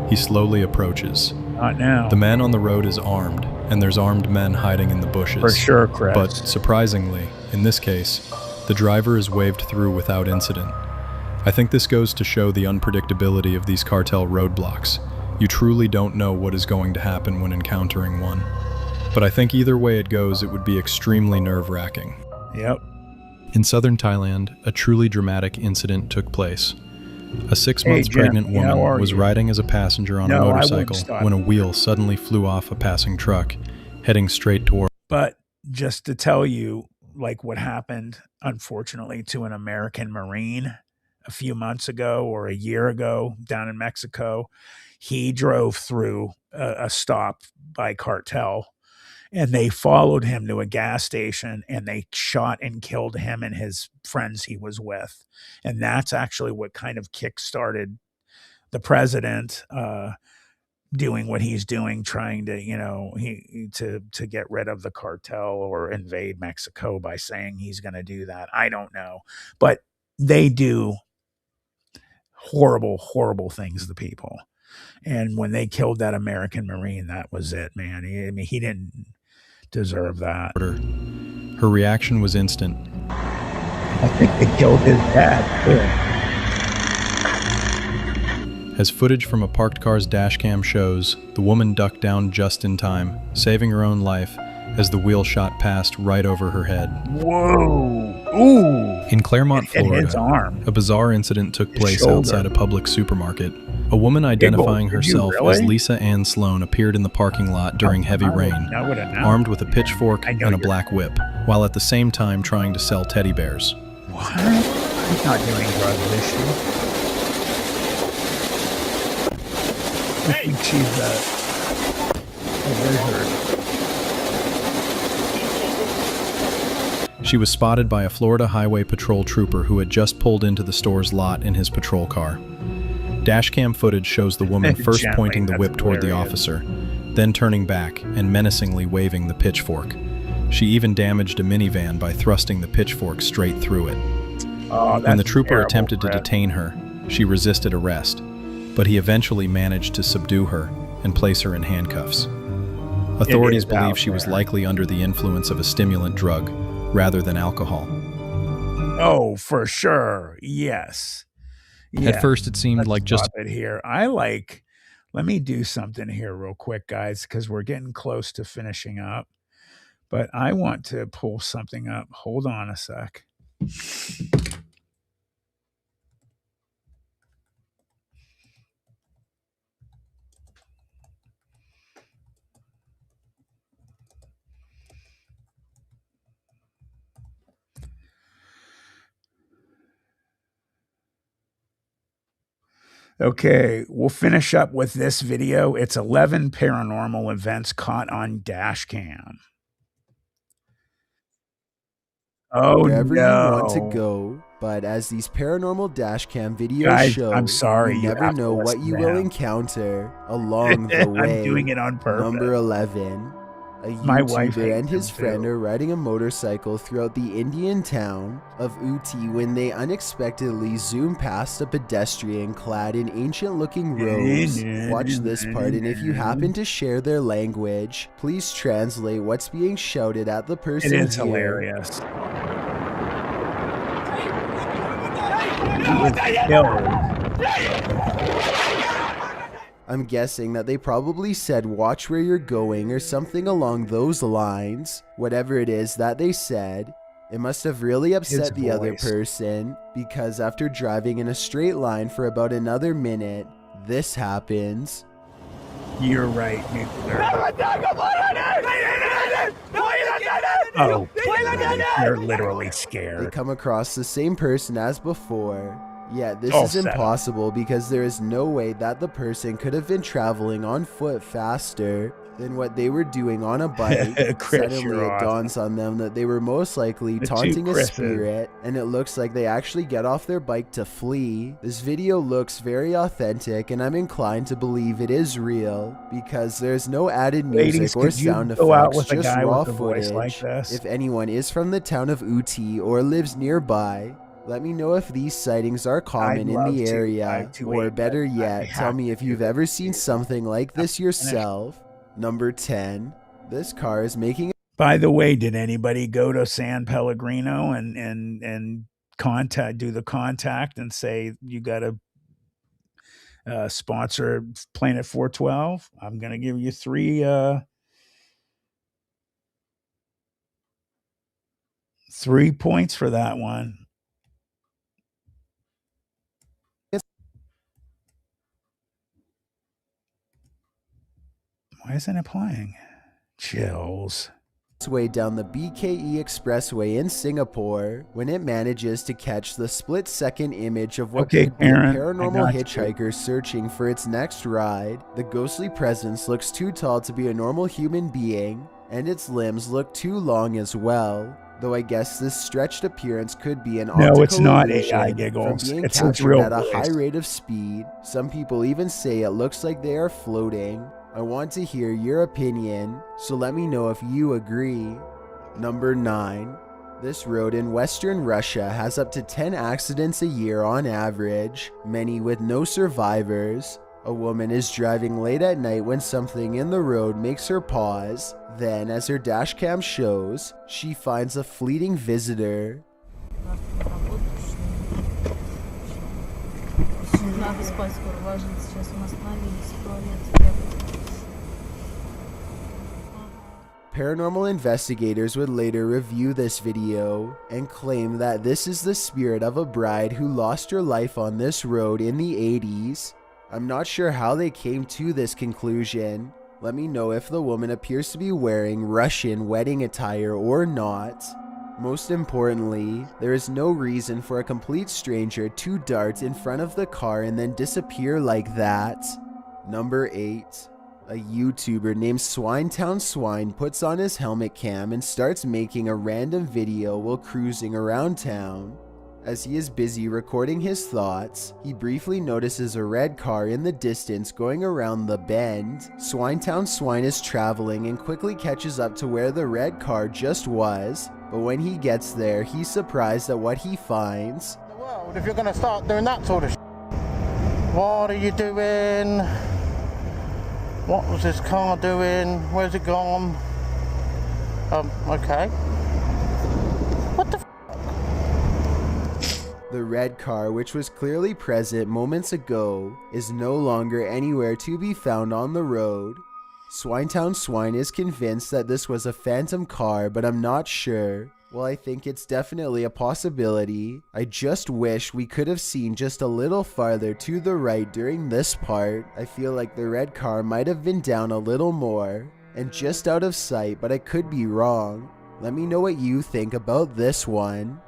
He slowly approaches. Not now. The man on the road is armed, and there's armed men hiding in the bushes. For sure, Chris. But surprisingly, in this case, the driver is waved through without incident. I think this goes to show the unpredictability of these cartel roadblocks. You truly don't know what is going to happen when encountering one. But I think either way it goes, it would be extremely nerve-wracking. Yep. In southern Thailand, a truly dramatic incident took place. A 6-month pregnant woman was riding as a passenger on a motorcycle when a wheel suddenly flew off a passing truck, heading straight toward. But just to tell you, like what happened, unfortunately, to an American Marine a few months ago or a year ago down in Mexico, he drove through a stop by Cartel, and they followed him to a gas station, and they shot and killed him and his friends he was with. And that's actually what kind of kickstarted the president doing what he's doing, trying to, you know, to get rid of the cartel or invade Mexico by saying he's going to do that. I don't know, but they do horrible, horrible things to people. And when they killed that American Marine, that was it, man. He didn't deserve that. Her reaction was instant. I think they killed his dad, too. As footage from a parked car's dashcam shows, the woman ducked down just in time, saving her own life as the wheel shot past right over her head. Whoa! Ooh! In Claremont, Florida, his arm. A bizarre incident took place outside a public supermarket. A woman identifying herself as Lisa Ann Sloan appeared in the parking lot during heavy rain, armed with a pitchfork and a black whip, while at the same time trying to sell teddy bears. What? He's not doing drugs this year. Hey, she's a wizard. She was spotted by a Florida Highway Patrol trooper who had just pulled into the store's lot in his patrol car. Dashcam footage shows the woman first pointing the whip toward the officer, then turning back and menacingly waving the pitchfork. She even damaged a minivan by thrusting the pitchfork straight through it. When the trooper attempted to detain her, she resisted arrest, but he eventually managed to subdue her and place her in handcuffs. Authorities believe she was likely under the influence of a stimulant drug rather than alcohol. Oh, for sure. Yes. Yeah. At first, it seemed like just it here. Let me do something here real quick, guys, because we're getting close to finishing up. But I want to pull something up. Hold on a sec. Okay, we'll finish up with this video. It's 11 paranormal events caught on dash cam. Oh, wherever no. you want to go, but as these paranormal dashcam videos show, I'm sorry, you you never have to know what listen you now. will encounter along the way. I'm doing it on purpose. Number 11, A My wife YouTuber hates and his him, friend too. are riding a motorcycle throughout the Indian town of Uti when they unexpectedly zoom past a pedestrian clad in ancient-looking robes. Watch this part, and if you happen to share their language, please translate what's being shouted at the person It is here. hilarious. I'm guessing that they probably said watch where you're going or something along those lines. Whatever it is that they said, it must have really upset the other person, because after driving in a straight line for about another minute, this happens. You're right, Nuclear. Oh, they're literally They scared. come across the same person as before. Yet this All is set up. impossible because there is no way that the person could have been traveling on foot faster than what they were doing on a bike. Chris, Suddenly you're it awesome. dawns on them that they were most likely The two taunting a Chris's. spirit, and it looks like they actually get off their bike to flee. This video looks very authentic, and I'm inclined to believe it is real because there's no added music Ladies, or could you sound go out effects, with a just guy raw with a voice footage. like this? If anyone is from the town of Uti or lives nearby, let me know if these sightings are common in love the to. area, 528, or better but I yet, tell have me if you've ever seen something like this yourself. Number 10. This car is making. By the way, did anybody go to San Pellegrino and do the contact and say you got to sponsor Planet 412? I'm going to give you 3 points for that one. Why isn't it playing? Chills. Its way down the BKE Expressway in Singapore when it manages to catch the split-second image of what Okay, could be a Karen, I paranormal got you. hitchhiker searching for its next ride. The ghostly presence looks too tall to be a normal human being, and its limbs look too long as well. Though I guess this stretched appearance could be an No, optical it's not illusion AI from giggles. being It's captured real at a voice. high rate of speed. Some people even say it looks like they are floating. I want to hear your opinion, so let me know if you agree. Number 9. This road in Western Russia has up to 10 accidents a year on average, many with no survivors. A woman is driving late at night when something in the road makes her pause. Then, as her dashcam shows, she finds a fleeting visitor. Paranormal investigators would later review this video and claim that this is the spirit of a bride who lost her life on this road in the 80s. I'm not sure how they came to this conclusion. Let me know if the woman appears to be wearing Russian wedding attire or not. Most importantly, there is no reason for a complete stranger to dart in front of the car and then disappear like that. Number 8. A YouTuber named Swinetown Swine puts on his helmet cam and starts making a random video while cruising around town. As he is busy recording his thoughts, he briefly notices a red car in the distance going around the bend. Swinetown Swine is traveling and quickly catches up to where the red car just was, but when he gets there, he's surprised at what he finds. If you're going to start doing that sort of shit, what are you doing? What was this car doing? Where's it gone? Okay. What the The red car, which was clearly present moments ago, is no longer anywhere to be found on the road. Swinetown Swine is convinced that this was a phantom car, but I'm not sure. Well, I think it's definitely a possibility. I just wish we could have seen just a little farther to the right during this part. I feel like the red car might have been down a little more and just out of sight, but I could be wrong. Let me know what you think about this one.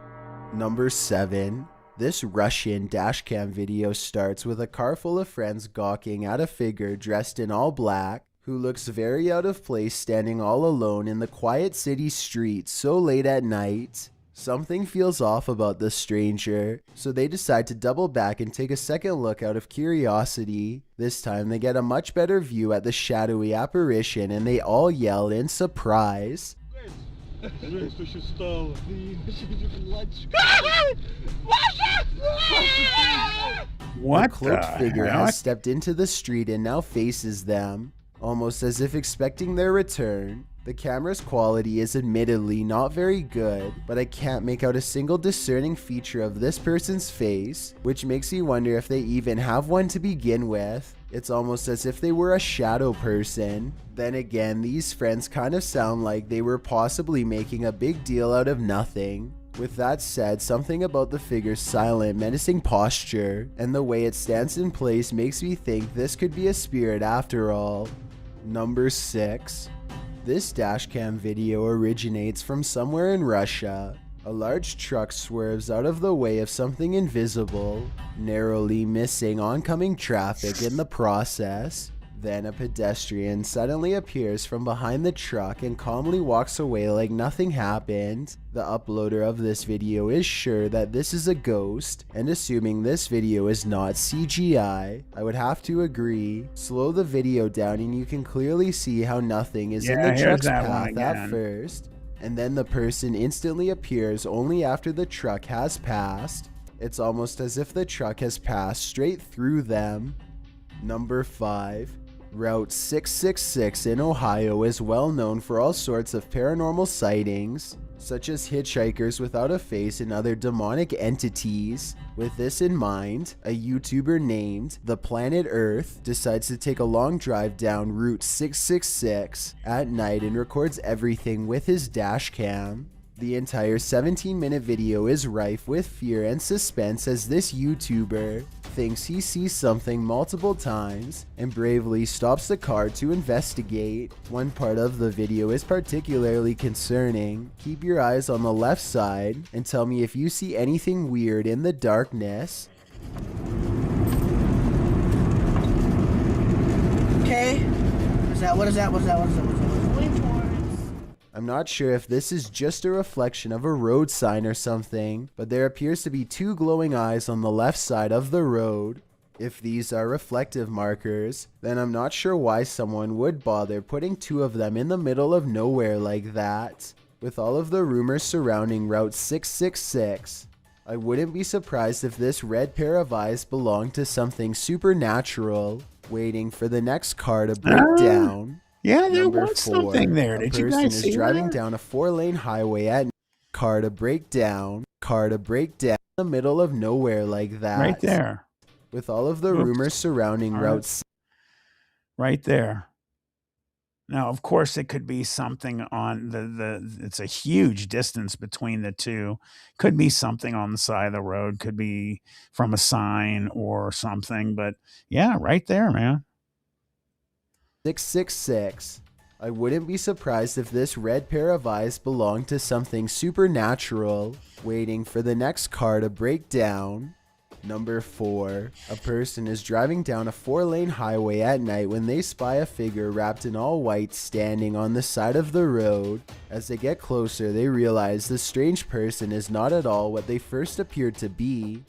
Number 7. This Russian dashcam video starts with a car full of friends gawking at a figure dressed in all black who looks very out of place standing all alone in the quiet city streets so late at night. Something feels off about this stranger, so they decide to double back and take a second look out of curiosity. This time they get a much better view at the shadowy apparition and they all yell in surprise. What? A cloaked figure has stepped into the street and now faces them, almost as if expecting their return. The camera's quality is admittedly not very good, but I can't make out a single discerning feature of this person's face, which makes me wonder if they even have one to begin with. It's almost as if they were a shadow person. Then again, these friends kind of sound like they were possibly making a big deal out of nothing. With that said, something about the figure's silent, menacing posture and the way it stands in place makes me think this could be a spirit after all. Number 6. This dashcam video originates from somewhere in Russia. A large truck swerves out of the way of something invisible, narrowly missing oncoming traffic in the process. Then a pedestrian suddenly appears from behind the truck and calmly walks away like nothing happened. The uploader of this video is sure that this is a ghost, and assuming this video is not CGI, I would have to agree. Slow the video down and you can clearly see how nothing is in the truck's path at first, and then the person instantly appears only after the truck has passed. It's almost as if the truck has passed straight through them. Number 5. Route 666 in Ohio is well known for all sorts of paranormal sightings, such as hitchhikers without a face and other demonic entities. With this in mind, a YouTuber named The Planet Earth decides to take a long drive down Route 666 at night and records everything with his dash cam. The entire 17-minute video is rife with fear and suspense as this YouTuber thinks he sees something multiple times and bravely stops the car to investigate. One part of the video is particularly concerning. Keep your eyes on the left side and tell me if you see anything weird in the darkness. Okay. What is that? I'm not sure if this is just a reflection of a road sign or something, but there appears to be 2 glowing eyes on the left side of the road. If these are reflective markers, then I'm not sure why someone would bother putting 2 of them in the middle of nowhere like that. With all of the rumors surrounding Route 666, I wouldn't be surprised if this red pair of eyes belonged to something supernatural, waiting for the next car to break down. Yeah, there Number was 4, something there. Did you guys see A person is driving that? down a 4-lane highway at car to break down in the middle of nowhere like that. Right there. With all of the rumors surrounding routes. Right there. Now, of course, it could be something on it's a huge distance between the two. Could be something on the side of the road. Could be from a sign or something. But yeah, right there, man. 666. I wouldn't be surprised if this red pair of eyes belonged to something supernatural, waiting for the next car to break down. Number 4. A person is driving down a 4-lane highway at night when they spy a figure wrapped in all white standing on the side of the road. As they get closer, they realize the strange person is not at all what they first appeared to be.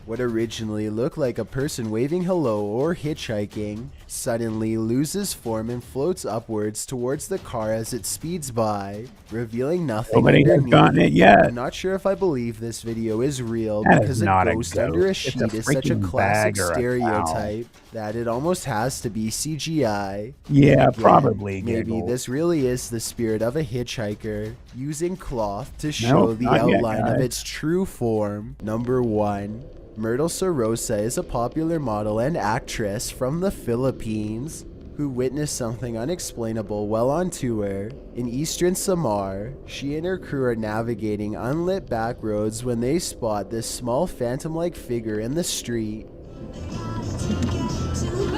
What originally looked like a person waving hello or hitchhiking suddenly loses form and floats upwards towards the car as it speeds by, revealing nothing Nobody has underneath. gotten it yet. I'm not sure if I believe this video is real That because is a not a ghost under a ghost. It's sheet a is such a freaking classic bag or a stereotype that it almost has to be CGI. Yeah, Again, probably, Maybe Giggle. this really is the spirit of a hitchhiker using cloth to show Nope, the not yet, outline of guys. its true form. Number 1. Myrtle Sorosa is a popular model and actress from the Philippines who witnessed something unexplainable while on tour. In eastern Samar, she and her crew are navigating unlit back roads when they spot this small phantom-like figure in the street.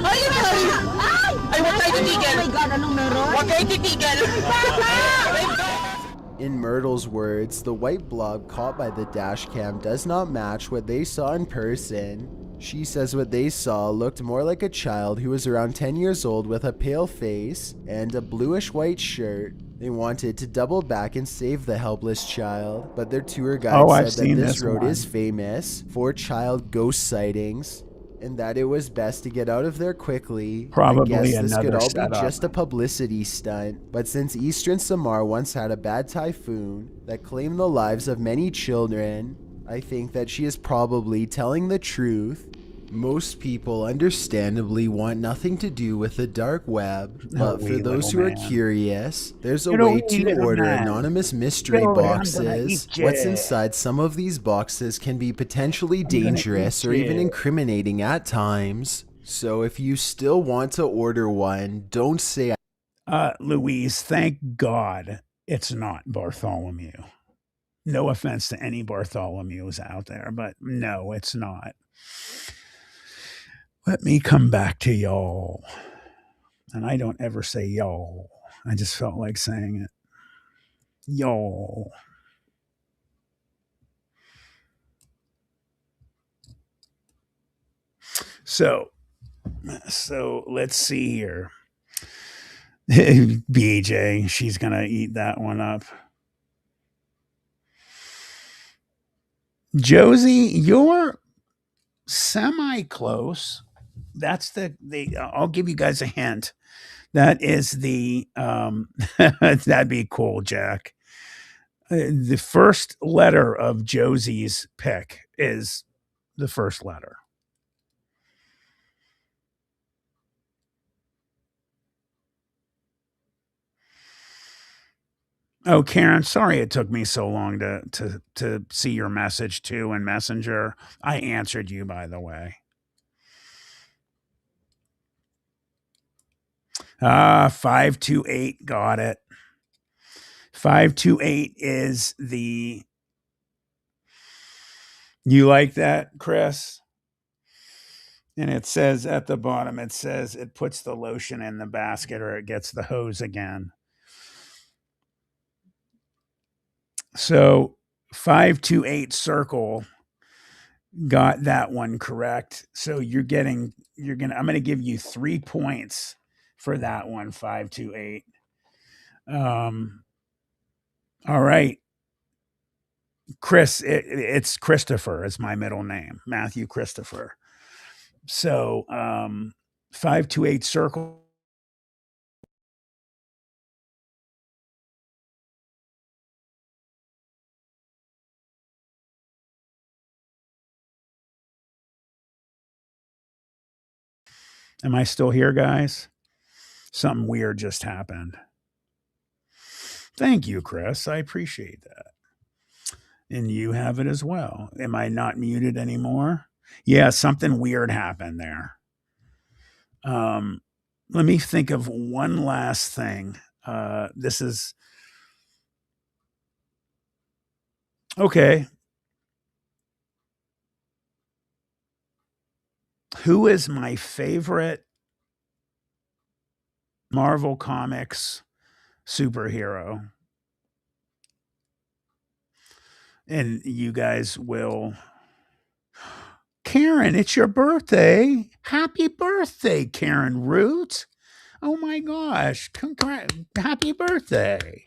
Ay, huwag kayo titigil! Oh my God, anong meron? Huwag kayo titigil! In Myrtle's words, the white blob caught by the dash cam does not match what they saw in person. She says what they saw looked more like a child who was around 10 years old with a pale face and a bluish-white shirt. They wanted to double back and save the helpless child, but their tour guide said that this road is famous for child ghost sightings and that it was best to get out of there quickly. Probably I guess this could another all be setup. just a publicity stunt, but since eastern Samar once had a bad typhoon that claimed the lives of many children, I think that she is probably telling the truth. Most people understandably want nothing to do with the dark web, but for those who are curious, there's a way to order anonymous mystery boxes. What's inside some of these boxes can be potentially dangerous or even incriminating at times. So if you still want to order one, don't say Louise, thank God it's not Bartholomew. No offense to any Bartholomews out there, but no, it's not. Let me come back to y'all. And I don't ever say y'all. I just felt like saying it. Y'all. So let's see here. BJ, she's going to eat that one up. Josie, you're semi-close. That's the I'll give you guys a hint. That is the that'd be cool, Jack. The first letter of Josie's pick is the first letter. Oh, Karen, sorry it took me so long to see your message too in Messenger. I answered you, by the way. 528, got it. 528 is the. You like that, Chris? And it says at the bottom, it says it puts the lotion in the basket or it gets the hose again. So 528 circle got that one correct. So I'm going to give you 3 points for that one, 528. All right. Chris, it's Christopher is my middle name, Matthew Christopher. So 528 circle. Am I still here, guys? Something weird just happened. Thank you, Chris. I appreciate that. And you have it as well. Am I not muted anymore? Yeah, something weird happened there. Let me think of one last thing. This is okay. Who is my favorite Marvel Comics superhero? And you guys will. Karen, it's your birthday. Happy birthday, Karen Root. Oh my gosh. Happy birthday.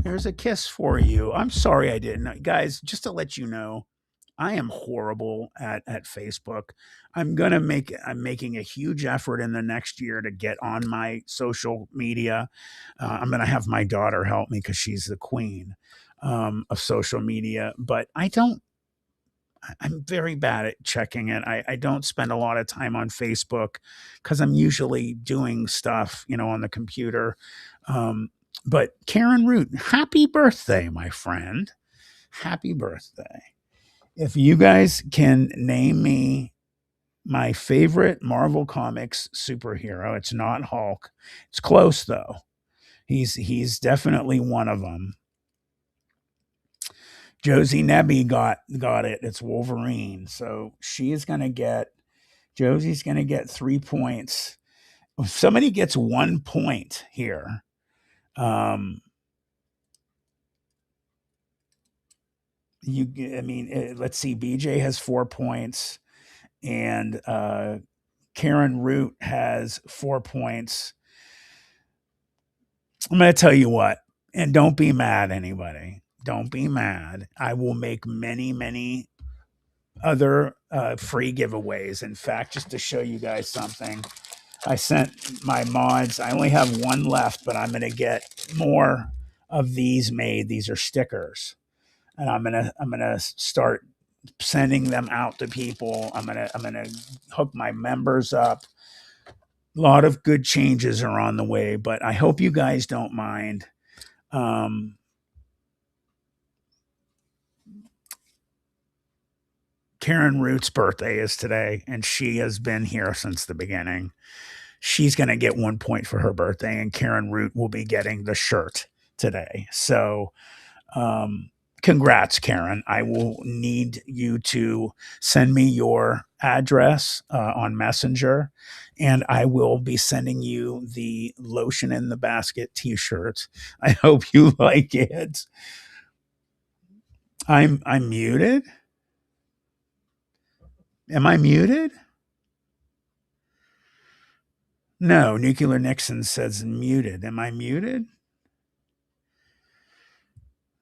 There's a kiss for you. I'm sorry I didn't. Guys, just to let you know, I am horrible at Facebook. I'm making a huge effort in the next year to get on my social media. I'm going to have my daughter help me because she's the queen of social media. But I'm very bad at checking it. I don't spend a lot of time on Facebook because I'm usually doing stuff, on the computer. But Karen Root, happy birthday, my friend. Happy birthday. If you guys can name me my favorite Marvel Comics superhero, it's not Hulk. It's close though. He's definitely one of them. Josie Nebby got it. It's Wolverine. So Josie's going to get 3 points. If somebody gets 1 point here, let's see. BJ has 4 points And Karen Root has 4 points. I'm going to tell you what, and don't be mad, anybody. Don't be mad. I will make many, many other free giveaways. In fact, just to show you guys something, I sent my mods. I only have one left, but I'm going to get more of these made. These are stickers, and I'm gonna start sending them out to people. I'm gonna hook my members up. A lot of good changes are on the way, but I hope you guys don't mind. Karen Root's birthday is today, and she has been here since the beginning. She's going to get 1 point for her birthday, and Karen Root will be getting the shirt today. So, congrats, Karen. I will need you to send me your address on Messenger, and I will be sending you the Lotion in the Basket t-shirt. I hope you like it. I'm muted. Am I muted? No, Nuclear Nixon says muted. Am I muted?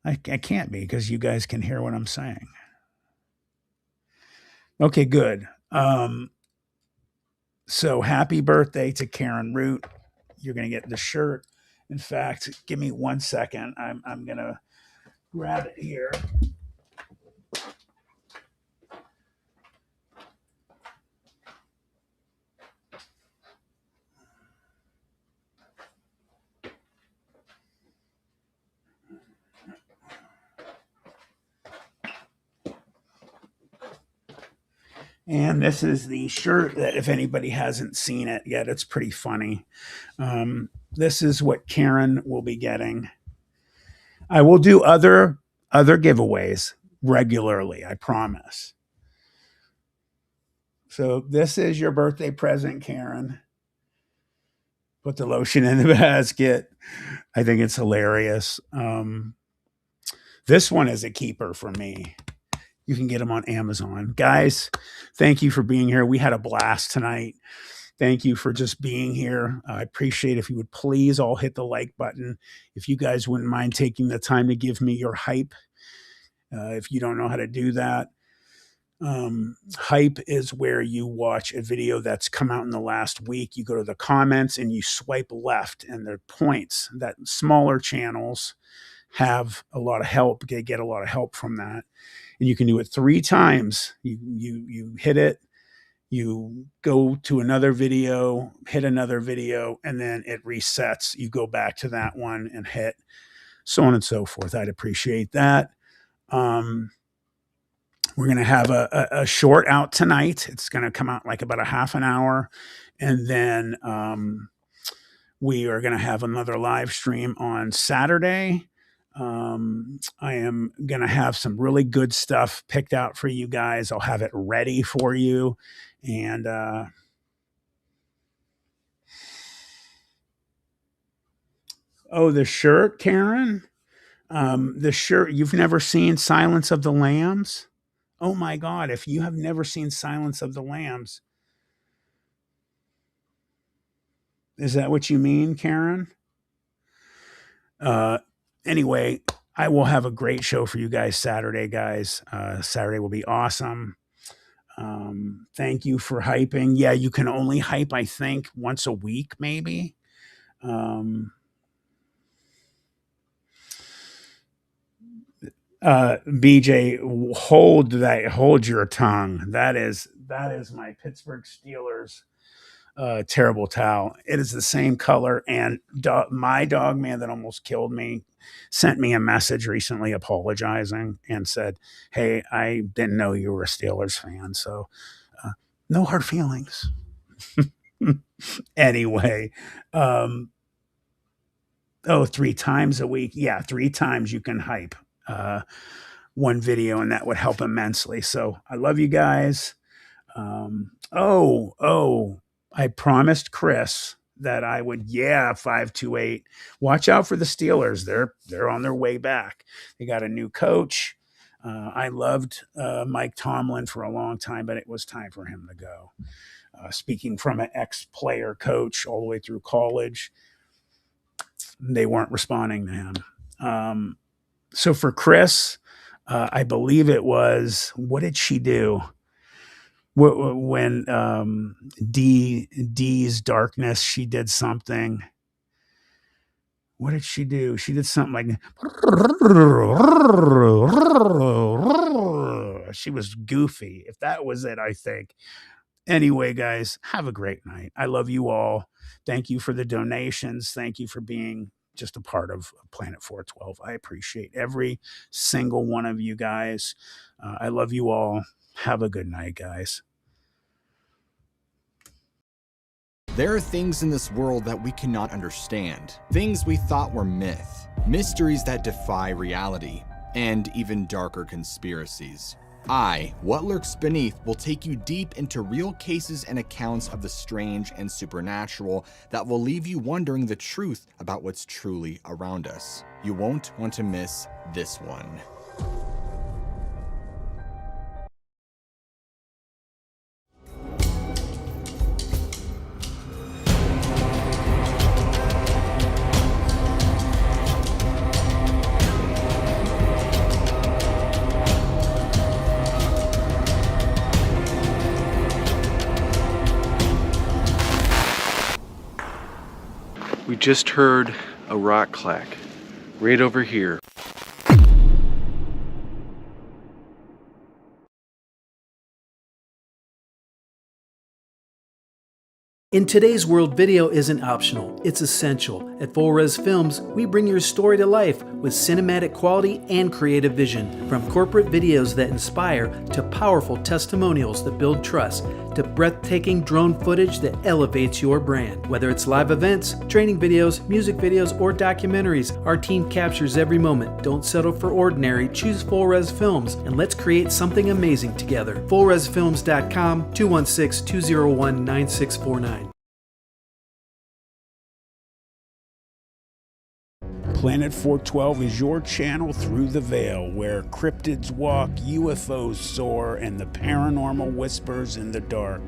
I can't be because you guys can hear what I'm saying. Okay, good. So happy birthday to Karen Root. You're going to get the shirt. In fact, give me 1 second. I'm going to grab it here. And this is the shirt that if anybody hasn't seen it yet, it's pretty funny. This is what Karen will be getting. I will do other giveaways regularly, I promise. So this is your birthday present, Karen. Put the lotion in the basket. I think it's hilarious. This one is a keeper for me. You can get them on Amazon. Guys, thank you for being here. We had a blast tonight. Thank you for just being here. I appreciate if you would please all hit the like button. If you guys wouldn't mind taking the time to give me your hype. If you don't know how to do that, hype is where you watch a video that's come out in the last week. You go to the comments and you swipe left, and there are points that smaller channels have a lot of help. They get a lot of help from that. And you can do it 3 times. You hit it, you go to another video, hit another video, and then it resets. You go back to that one and hit, so on and so forth. I'd appreciate that. We're going to have a short out tonight. It's going to come out like about a half an hour. And then we are going to have another live stream on Saturday. I am going to have some really good stuff picked out for you guys. I'll have it ready for you. And, oh, the shirt, Karen, the shirt, you've never seen Silence of the Lambs? Oh my God. If you have never seen Silence of the Lambs, is that what you mean, Karen? Anyway, I will have a great show for you guys Saturday, guys. Saturday will be awesome. Thank you for hyping. Yeah, you can only hype, I think, once a week, maybe. BJ, hold your tongue. That is my Pittsburgh Steelers terrible towel. It is the same color, and my dog man that almost killed me sent me a message recently apologizing and said, hey, I didn't know you were a Steelers fan, so no hard feelings. Anyway, 3 times a week. Yeah, 3 times you can hype one video, and that would help immensely. So I love you guys. I promised Chris that I would, 528. Watch out for the Steelers. They're on their way back. They got a new coach. I loved Mike Tomlin for a long time, but it was time for him to go. Speaking from an ex-player coach all the way through college, they weren't responding to him. So for Chris, I believe it was, what did she do? When D's darkness, she did something. What did she do? She did something like, she was goofy. If that was it, I think. Anyway, guys, have a great night. I love you all. Thank you for the donations. Thank you for being just a part of Planet 412. I appreciate every single one of you guys. I love you all. Have a good night, guys. There are things in this world that we cannot understand. Things we thought were myth. Mysteries that defy reality. And even darker conspiracies. What Lurks Beneath, will take you deep into real cases and accounts of the strange and supernatural that will leave you wondering the truth about what's truly around us. You won't want to miss this one. We just heard a rock clack right over here. In today's world, video isn't optional, it's essential. At Full Res Films, we bring your story to life with cinematic quality and creative vision. From corporate videos that inspire, to powerful testimonials that build trust, to breathtaking drone footage that elevates your brand. Whether it's live events, training videos, music videos, or documentaries, our team captures every moment. Don't settle for ordinary, choose Full Res Films, and let's create something amazing together. FullResFilms.com, 216-201-9649. Planet 412 is your channel through the veil, where cryptids walk, UFOs soar, and the paranormal whispers in the dark.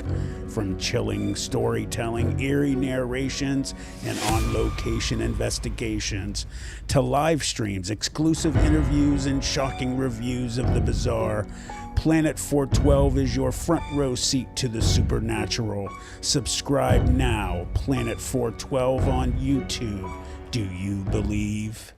From chilling storytelling, eerie narrations, and on-location investigations, to live streams, exclusive interviews, and shocking reviews of the bizarre, Planet 412 is your front row seat to the supernatural. Subscribe now, Planet 412 on YouTube. Do you believe?